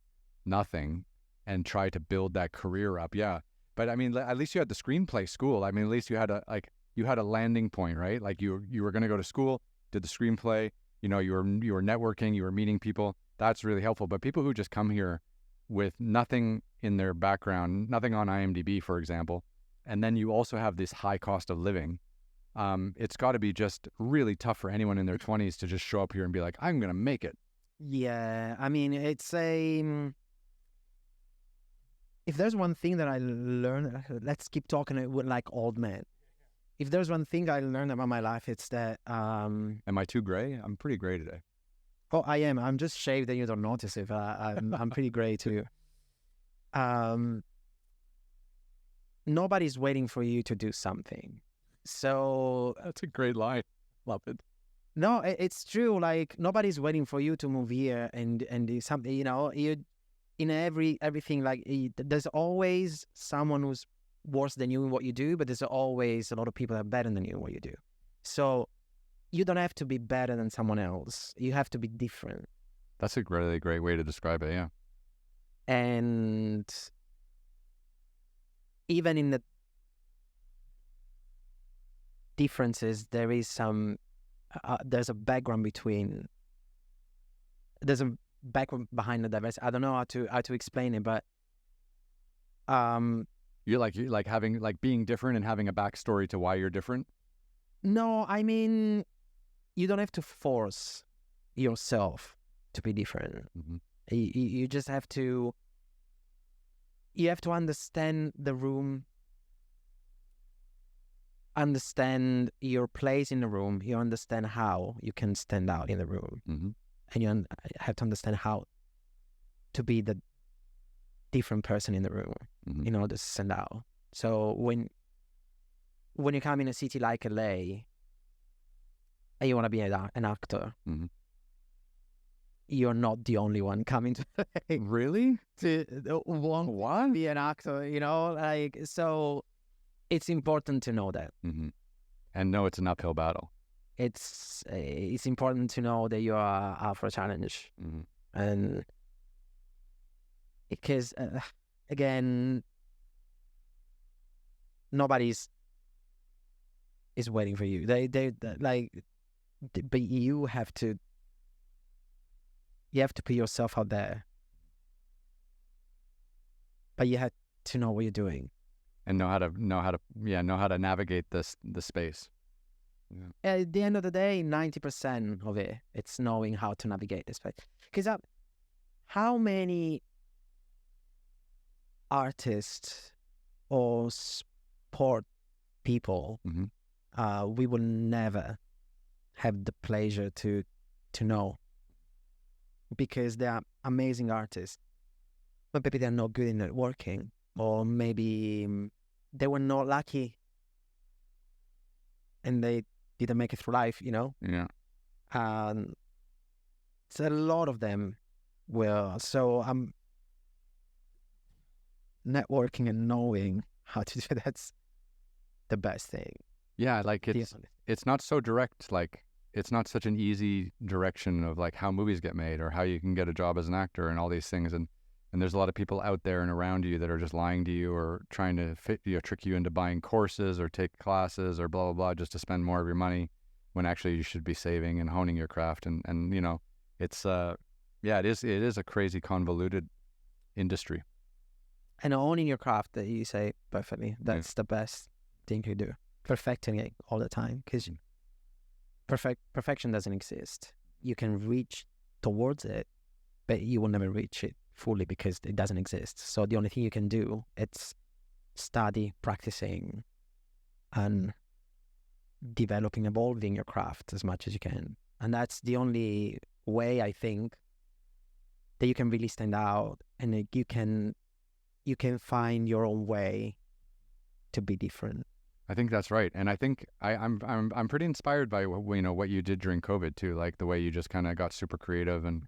nothing and try to build that career up, yeah. But I mean, at least you had the screenplay school. I mean, at least you had a landing point, right? Like you were going to go to school, did the screenplay, you know, you were networking, you were meeting people. That's really helpful. But people who just come here with nothing in their background, nothing on IMDb, for example, and then you also have this high cost of living, it's got to be just really tough for anyone in their 20s to just show up here and be like, I'm going to make it. Yeah, I mean, it's if there's one thing that I learned, let's keep talking like old men. If there's one thing I learned about my life, it's that... Am I too gray? I'm pretty gray today. Oh, I am. I'm just shaved and you don't notice it. I'm pretty gray too. Nobody's waiting for you to do something. So... That's a great line. Love it. No, it's true. Like, nobody's waiting for you to move here and do something, you know. In everything, like, there's always someone who's worse than you in what you do, but there's always a lot of people that are better than you in what you do. So you don't have to be better than someone else. You have to be different. That's a really great way to describe it, yeah. And even in the differences, there is some... there's a background between... There's a background behind the diversity. I don't know how to explain it, but you're like having, like, being different and having a backstory to why you're different. No, I mean, you don't have to force yourself to be different. Mm-hmm. You just have to... You have to understand the room, understand your place in the room. You understand how you can stand out in the room. Mm-hmm. And you have to understand how to be the different person in the room, mm-hmm. in order to stand out. So when you come in a city like LA and you want to be an actor, mm-hmm. you're not the only one coming to LA. Really? To want to be an actor, you know? Like, so it's important to know that. Mm-hmm. And know it's an uphill battle. It's important to know that you are up for a challenge. Mm-hmm. And because, again, nobody's is waiting for you. They like, but you have to put yourself out there. But you have to know what you're doing. And know how to navigate the space. Yeah. At the end of the day, 90% of it's knowing how to navigate this space. Because how many artists or sport people mm-hmm. We will never have the pleasure to know, because they are amazing artists, but maybe they're not good in networking, or maybe they were not lucky and they didn't make it through life, you know? Yeah. So a lot of them will. So I'm networking and knowing how to do that's the best thing. Yeah, like it's not so direct, like it's not such an easy direction of like how movies get made or how you can get a job as an actor and all these things, and there's a lot of people out there and around you that are just lying to you or trying to trick you into buying courses or take classes or blah blah blah just to spend more of your money, when actually you should be saving and honing your craft, and you know, it's it is a crazy convoluted industry. And owning your craft, that you say perfectly, that's the best thing you do. Perfecting it all the time, because perfection doesn't exist. You can reach towards it, but you will never reach it fully because it doesn't exist. So the only thing you can do it's study, practicing, and developing, evolving your craft as much as you can. And that's the only way I think that you can really stand out, and you can find your own way to be different. I think that's right, and I think I'm pretty inspired by what you did during COVID too, like the way you just kind of got super creative and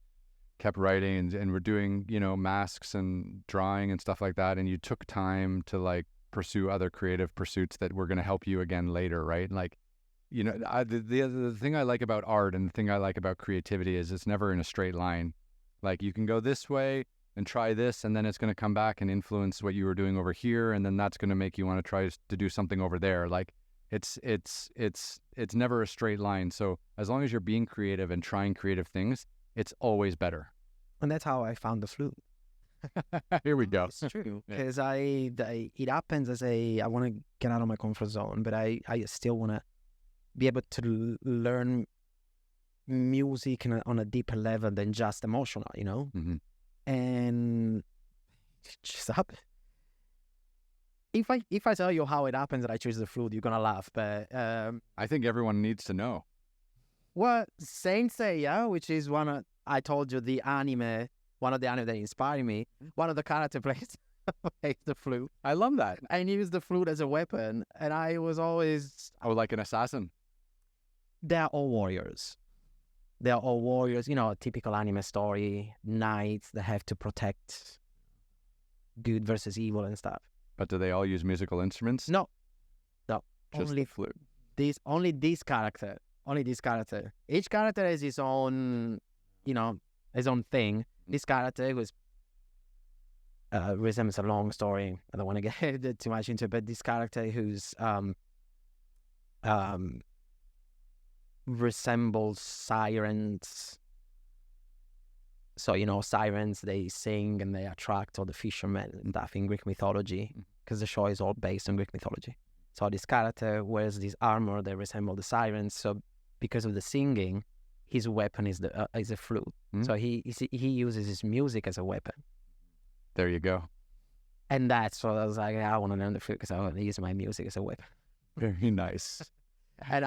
kept writing, and we're doing masks and drawing and stuff like that, and you took time to like pursue other creative pursuits that were going to help you again later, right? Like, the thing I like about art and the thing I like about creativity is it's never in a straight line. Like you can go this way and try this, and then it's going to come back and influence what you were doing over here, and then that's going to make you want to try to do something over there. Like it's never a straight line. So as long as you're being creative and trying creative things, it's always better. And that's how I found the flute. Here we go. It's true, because it happens as I want to get out of my comfort zone, but I still want to be able to learn music on a deeper level than just emotional, Mm-hmm. And it just happened. If I tell you how it happens that I choose the flute, you're gonna laugh. But I think everyone needs to know. Well, Saint Seiya, which is I told you one of the anime that inspired me. One of the character plays the flute. I love that. And used the flute as a weapon, and I was always like an assassin. They're all warriors. They are all warriors, a typical anime story, knights that have to protect good versus evil and stuff. But do they all use musical instruments? No. Just only the flute. Only this character. Each character has his own, his own thing. This character was resembles a long story. I don't want to get too much into it, but this character who's resembles sirens. So, sirens, they sing and they attract all the fishermen and stuff in Greek mythology, because the show is all based on Greek mythology. So this character wears this armor that resemble the sirens. So because of the singing, his weapon is a flute. So he uses his music as a weapon. There you go. And that's what I was like, I want to learn the flute because I want to use my music as a weapon. Very nice. And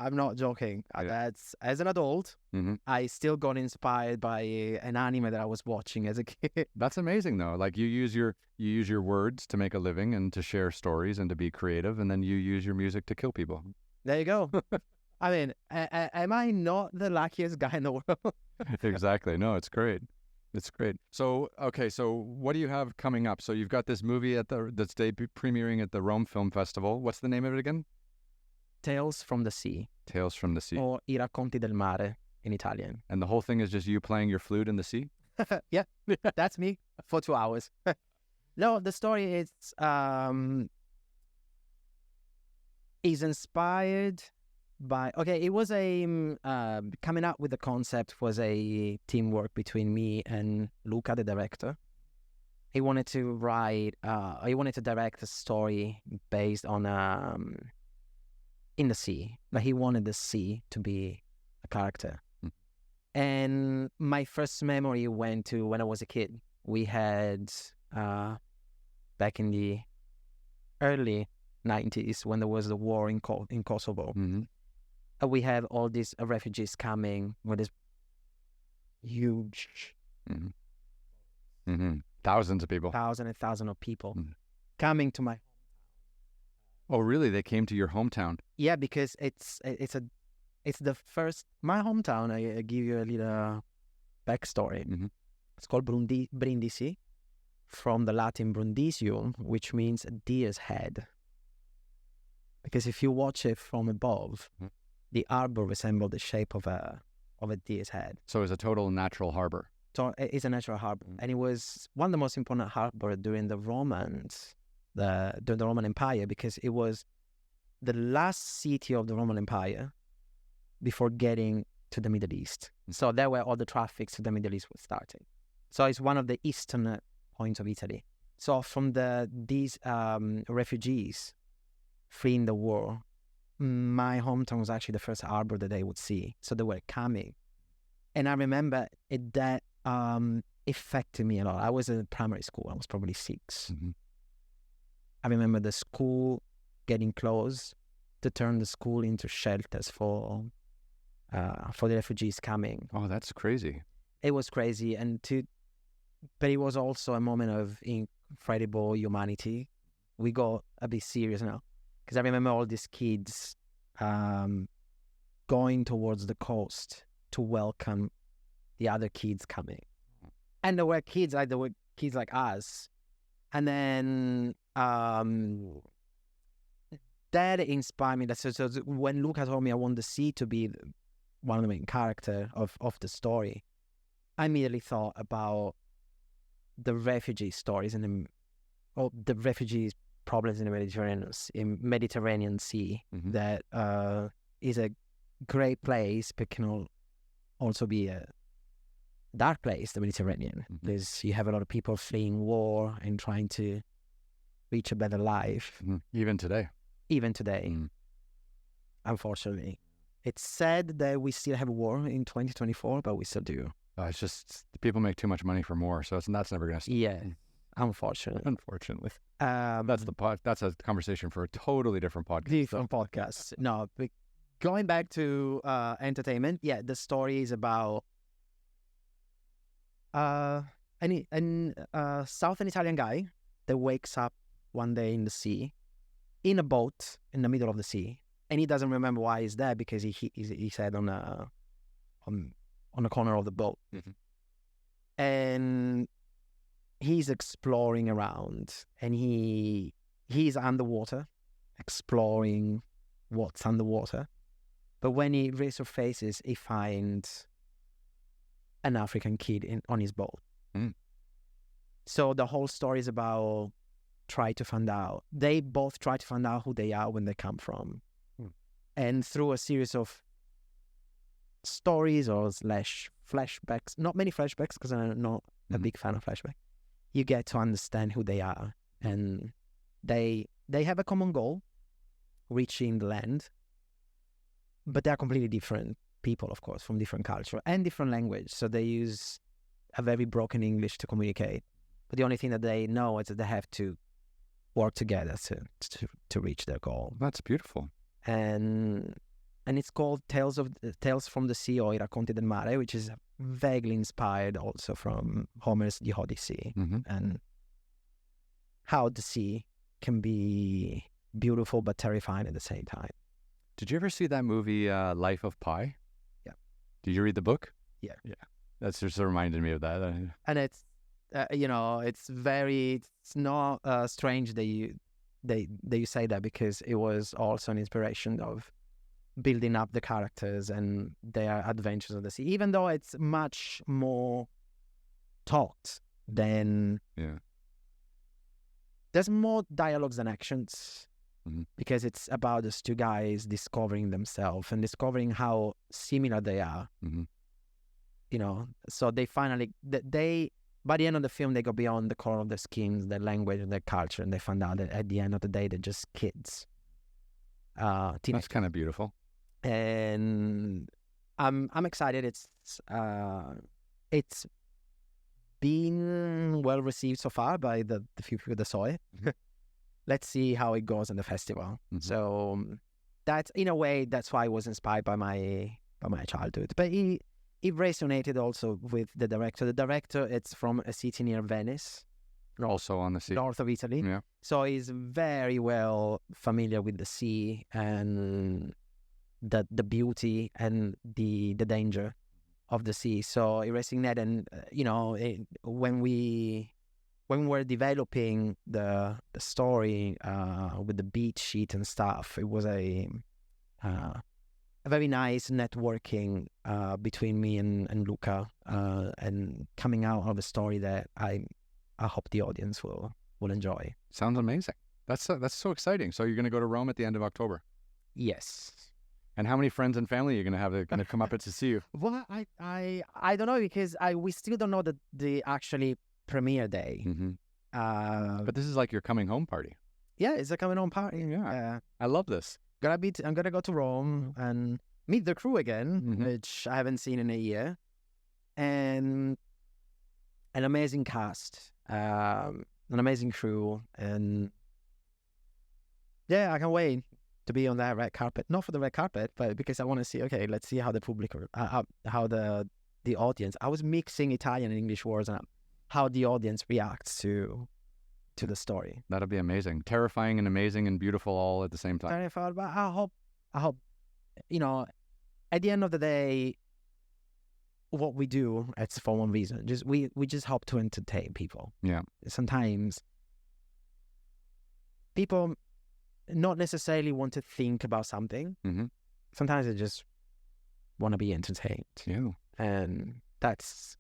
I'm not joking. Yeah. That's, as an adult, I still got inspired by an anime that I was watching as a kid. That's amazing, though. Like you use your words to make a living and to share stories and to be creative, and then you use your music to kill people. There you go. I mean, am I not the luckiest guy in the world? Exactly. No, it's great. It's great. So, okay, so what do you have coming up? So you've got this movie that's premiering at the Rome Film Festival. What's the name of it again? Tales from the Sea. Tales from the Sea. Or I racconti del mare in Italian. And the whole thing is just you playing your flute in the sea? Yeah, that's me for 2 hours. No, the story is inspired by... Okay, it was coming up with the concept was a teamwork between me and Luca, the director. He wanted to direct a story based on... in the sea, but he wanted the sea to be a character. And my first memory went to when I was a kid. We had, back in the early 90s, when there was the war in Kosovo, we had all these refugees coming with this huge... Thousands of people. Thousands of people coming to my... Oh, really? They came to your hometown? Yeah, because it's the first... My hometown, I give you a little backstory. It's called Brindisi, from the Latin Brundisium, which means deer's head. Because if you watch it from above, the harbor resembles the shape of a deer's head. So it's a total natural harbor. So it's a natural harbor. And it was one of the most important harbor during the Romans, during the Roman Empire, because it was the last city of the Roman Empire before getting to the Middle East. So there where all the traffic to the Middle East was starting. So it's one of the eastern points of Italy. So from these refugees fleeing the war, my hometown was actually the first harbor that they would see. So they were coming. And I remember at that affected me a lot. I was in primary school. I was probably 6. Mhm. I remember the school getting closed to turn the school into shelters for the refugees coming. Oh, that's crazy. It was crazy, but it was also a moment of incredible humanity. We got a bit serious now, because I remember all these kids going towards the coast to welcome the other kids coming, and there were kids like us, and then that inspired me. So when Luca told me I want the sea to be one of the main characters of the story, I immediately thought about the refugee stories or the refugees problems in the Mediterranean Sea. Mhm. That is a great place, but can also be a dark place, the Mediterranean, Mhm. because you have a lot of people fleeing war and trying to reach a better life, Mhm. Even today. even today. Mm. Unfortunately, it's sad that we still have war in 2024, but we still do. It's just people make too much money for more, so that's never going to stop. Yeah, unfortunately. Unfortunately, that's a conversation for a totally different podcast. Different podcasts. No, but going back to entertainment, yeah, the story is about an Southern Italian guy that wakes up one day in the sea, in a boat in the middle of the sea, and he doesn't remember why he's there, because he said on the corner of the boat. Mhm. And he's exploring around, and he's underwater, exploring what's underwater. But when he resurfaces, he finds an African kid on his boat. Mm. So the whole story is about they both try to find out who they are, when they come from. Mm. And through a series of stories or flashbacks, not many flashbacks, because I'm not a big fan of flashbacks, you get to understand who they are. And they have a common goal, reaching the land, but they're completely different people, of course, from different culture and different language. So they use a very broken English to communicate. But the only thing that they know is that they have to work together to reach their goal. That's beautiful. And it's called Tales from the Sea, or I Racconti del Mare, which is vaguely inspired also from Homer's The Odyssey, Mhm. and how the sea can be beautiful but terrifying at the same time. Did you ever see that movie, Life of Pi? Yeah. Did you read the book? Yeah. Yeah. That's just reminded me of that. And it's it's not strange that you say that, because it was also an inspiration of building up the characters and their adventures on the sea, even though it's much more talked than there's more dialogues than actions. Mhm. Because it's about these two guys discovering themselves and discovering how similar they are. Mhm. So they finally by the end of the film, they go beyond the color of their skins, their language, and their culture, and they find out that at the end of the day, they're just kids. That's kind of beautiful. And I'm excited. It's been well received so far by the few people that saw it. Let's see how it goes in the festival. Mhm. So that's, in a way, that's why I was inspired by my childhood. But it resonated also with the director. The director, it's from a city near Venice, Also on the sea. north of Italy. Yeah. So he's very well familiar with the sea and the beauty and the danger of the sea. So erasing that, and when we were developing the story with the beat sheet and stuff, it was a very nice networking between me and Luca, and coming out of a story that I hope the audience will enjoy. Sounds amazing. That's so exciting. So you're going to go to Rome at the end of October. Yes. And how many friends and family are you going to have that are going to come up to see you? Well, I don't know, because we still don't know the actually premiere day. Mm-hmm. But this is like your coming home party. Yeah, it's a coming home party. Yeah. I love this. I'm gonna go to Rome and meet the crew again, Mhm. which I haven't seen in a year, and an amazing cast, an amazing crew, and yeah, I can't wait to be on that red carpet. Not for the red carpet, but because I want to see. Okay, let's see how the public, how the audience. I was mixing Italian and English words, and how the audience reacts to the story. That'll be amazing, terrifying and amazing and beautiful all at the same time. Terrified, but I hope, you know, at the end of the day, what we do, it's for one reason. We just help to entertain people. Yeah. Sometimes people not necessarily want to think about something. Mm-hmm. Sometimes they just want to be entertained. Yeah. And that's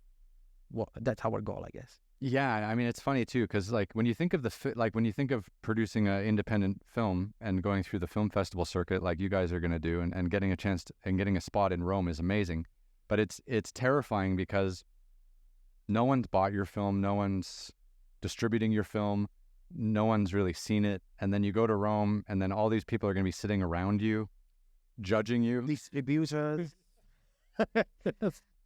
our goal, I guess. Yeah, I mean, it's funny too, because like when you think of when you think of producing an independent film and going through the film festival circuit, like you guys are going to do, and getting a chance and getting a spot in Rome is amazing, but it's terrifying because no one's bought your film, no one's distributing your film, no one's really seen it, and then you go to Rome, and then all these people are going to be sitting around you, judging you. Distributors.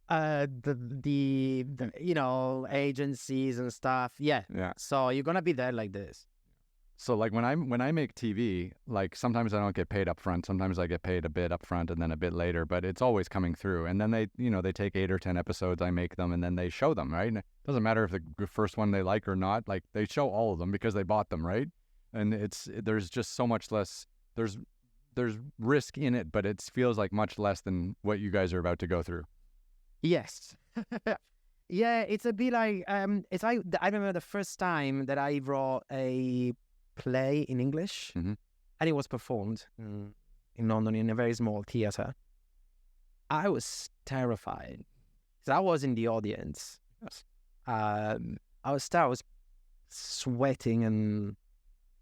the you know, agencies and stuff. Yeah. So you're gonna be there like this. So like when I make TV, like sometimes I don't get paid up front, sometimes I get paid a bit up front and then a bit later, but it's always coming through. And then they take 8 or 10 episodes, I make them, and then they show them, right? And it doesn't matter if the first one they like or not, like they show all of them because they bought them, right? And there's just so much less, there's risk in it, but it feels like much less than what you guys are about to go through. Yes. Yeah, it's a bit like it's like I remember the first time that I wrote a play in English, mm-hmm. and it was performed in London in a very small theater. I was terrified because I was in the audience. Yes. I was sweating and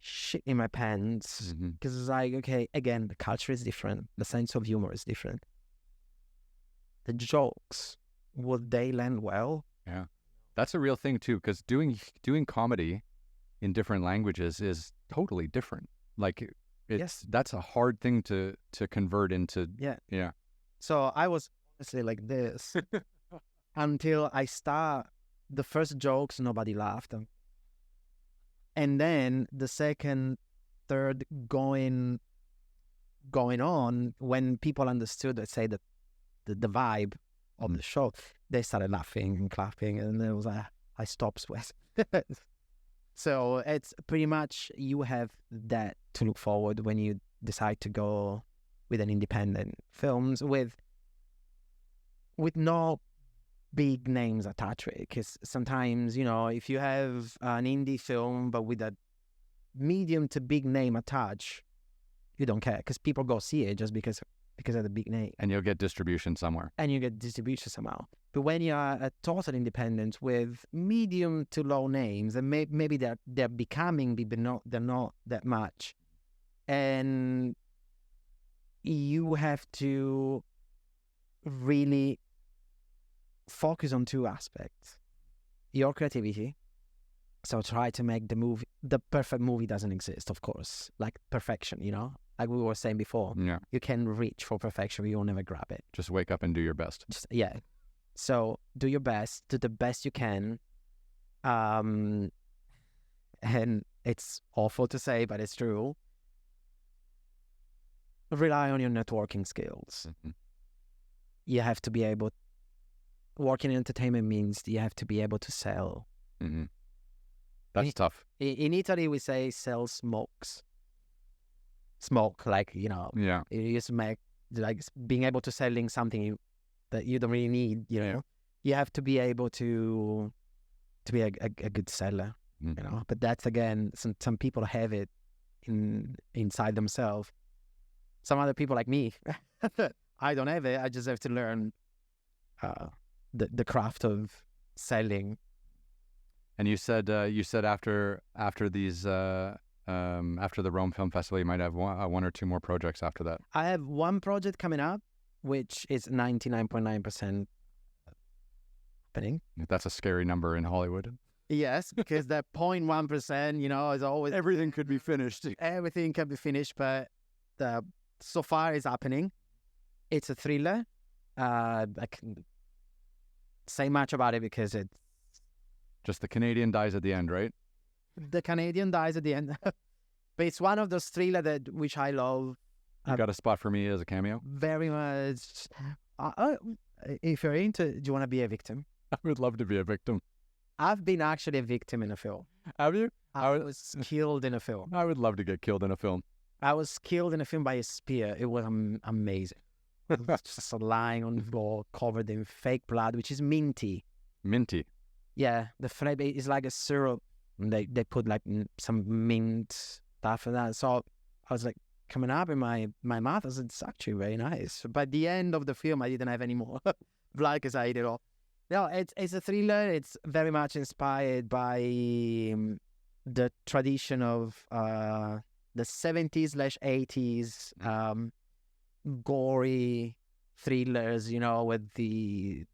shitting my pants because it's like, okay, again, the culture is different, the sense of humor is different. The jokes, would they land well? Yeah, that's a real thing too, because doing comedy in different languages is totally different. Like, that's a hard thing to convert into. Yeah. So I was honestly like this until I start the first jokes, nobody laughed, and then the second, third going on, when people understood, let's say, that the vibe of the show, they started laughing and clapping, and it was like, I stopped sweating. So it's pretty much, you have that to look forward when you decide to go with an independent films with no big names attached to it. Because sometimes, you know, if you have an indie film but with a medium to big name attached, you don't care, because people go see it just because of the big name. And you'll get distribution somewhere. And you get distribution somehow. But when you are a total independent with medium to low names, and maybe they're becoming, but they're not that much, and you have to really focus on two aspects: your creativity. So try to make the perfect movie doesn't exist, of course, like perfection, you know? Like we were saying before, you can reach for perfection, but you'll never grab it. Just wake up and do your best. So do your best, do the best you can. And it's awful to say, but it's true. Rely on your networking skills. Mm-hmm. You have to be able, working in entertainment means you have to be able to sell. Mm-hmm. That's tough. In Italy, we say sell smokes. Smoke, like, you know, you just make, like, being able to selling something that you don't really need, you know. You have to be able to be a good seller, you know. But that's, again, some people have it inside themselves. Some other people like me, I don't have it. I just have to learn the craft of selling. And you said after these after the Rome Film Festival, you might have one or two more projects after that. I have one project coming up, which is 99.9% happening. That's a scary number in Hollywood. Yes, because that 0.1%, you know, is always... Everything could be finished. Everything can be finished, but so far it's happening. It's a thriller. I can say much about it because Just the Canadian dies at the end, right? The Canadian dies at the end. But it's one of those thrillers which I love You got a spot for me as a cameo? very much. If you're into, do you want to be a victim? I would love to be a victim. I've been actually a victim in a film. Have you? I was killed in a film. I would love to get killed in a film. I was killed in a film by a spear. It was amazing. I was just lying on the floor, covered in fake blood, which is minty. Minty. Yeah, the flavor is like a syrup. They put like some mint stuff in that. So I was like coming up in my mouth. I said, it's actually very nice. By the end of the film, I didn't have any more blood because I ate it all. No, it's a thriller. It's very much inspired by the tradition of the 70s/80s gory thrillers, with the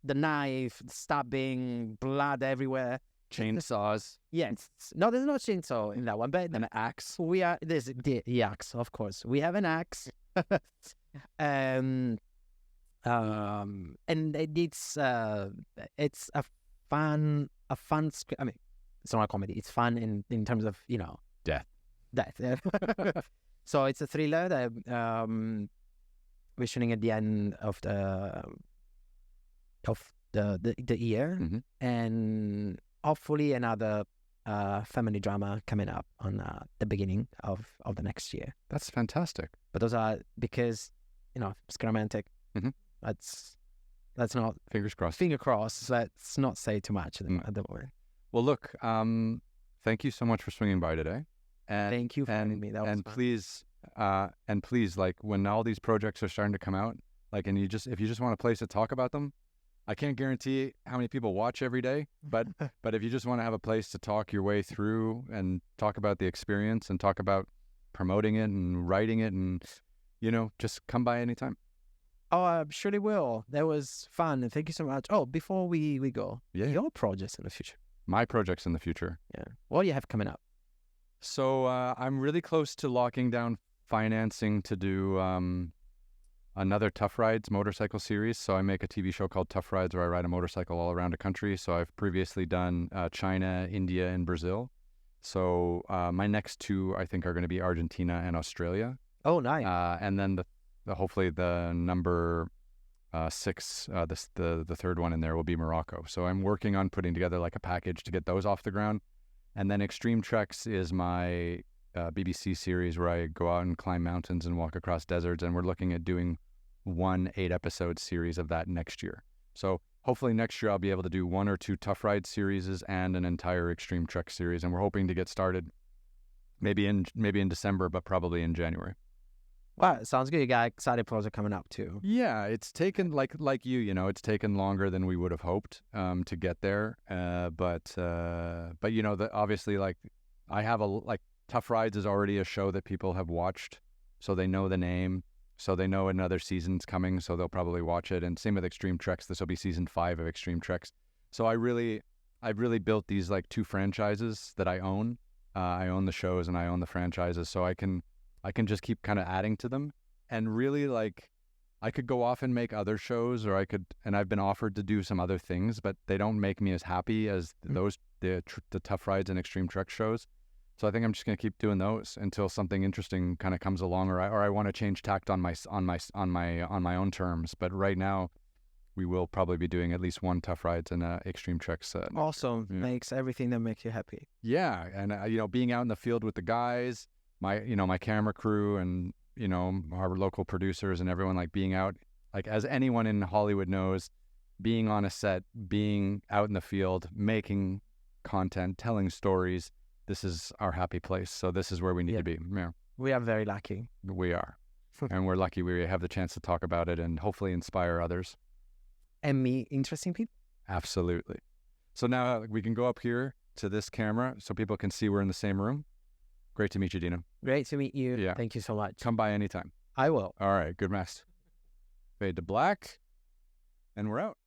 knife, stabbing, blood everywhere. Chainsaws. Yes. No, there's no chainsaw in that one, but An axe. there's the axe, of course. We have an axe. And it's a fun script. I mean, it's not a comedy. It's fun in terms of Death. Yeah. So it's a thriller that we're shooting at the end of the year, and hopefully another family drama coming up on the beginning of the next year. That's fantastic. But those are because it's romantic. Let's not Fingers crossed. finger crossed. Let's not say too much at the moment. Well, look, thank you so much for swinging by today. And Thank you for having me. That was fun. please, like when all these projects are starting to come out, like, and if you just want a place to talk about them, I can't guarantee how many people watch every day, but if you just want to have a place to talk your way through and talk about the experience and talk about promoting it and writing it, and just come by anytime. Oh, I surely will. That was fun, and thank you so much. Oh, before we go, your projects in the future. My projects in the future. Yeah. What do you have coming up? So I'm really close to locking down financing to do another Tough Rides motorcycle series. So I make a TV show called Tough Rides where I ride a motorcycle all around the country. So I've previously done China, India, and Brazil. So my next two, I think, are going to be Argentina and Australia. Oh, nice. And then hopefully the number 6, the third one in there will be Morocco. So I'm working on putting together like a package to get those off the ground. And then Extreme Treks is my BBC series where I go out and climb mountains and walk across deserts. And we're looking at doing one 8-episode series of that next year. So hopefully next year I'll be able to do 1 or 2 Tough Ride series and an entire Extreme Trek series. And we're hoping to get started maybe in December, but probably in January. Wow, sounds good. You got exciting project coming up too. Yeah, it's taken like it's taken longer than we would have hoped to get there. But obviously, like, I have Tough Rides is already a show that people have watched, so they know the name, so they know another season's coming, so they'll probably watch it. And same with Extreme Treks. This will be season 5 of Extreme Treks. So I've really built these like 2 franchises that I own. I own the shows and I own the franchises, so I can just keep kind of adding to them. And really, like, I could go off and make other shows, or and I've been offered to do some other things, but they don't make me as happy as the Tough Rides and Extreme Trek shows. So I think I'm just going to keep doing those until something interesting kind of comes along, or I want to change tact on my own terms. But right now, we will probably be doing at least 1 Tough Rides and Extreme Treks. Awesome. Yeah. Makes everything that makes you happy. Yeah, and being out in the field with the guys, my camera crew, and our local producers and everyone, like, being out, like, as anyone in Hollywood knows, being on a set, being out in the field, making content, telling stories, this is our happy place. So this is where we need to be. Yeah. We are very lucky. We are. And we're lucky we have the chance to talk about it and hopefully inspire others. And meet interesting people. Absolutely. So now we can go up here to this camera so people can see we're in the same room. Great to meet you, Dino. Great to meet you. Yeah. Thank you so much. Come by anytime. I will. All right. Good mess. Fade to black. And we're out.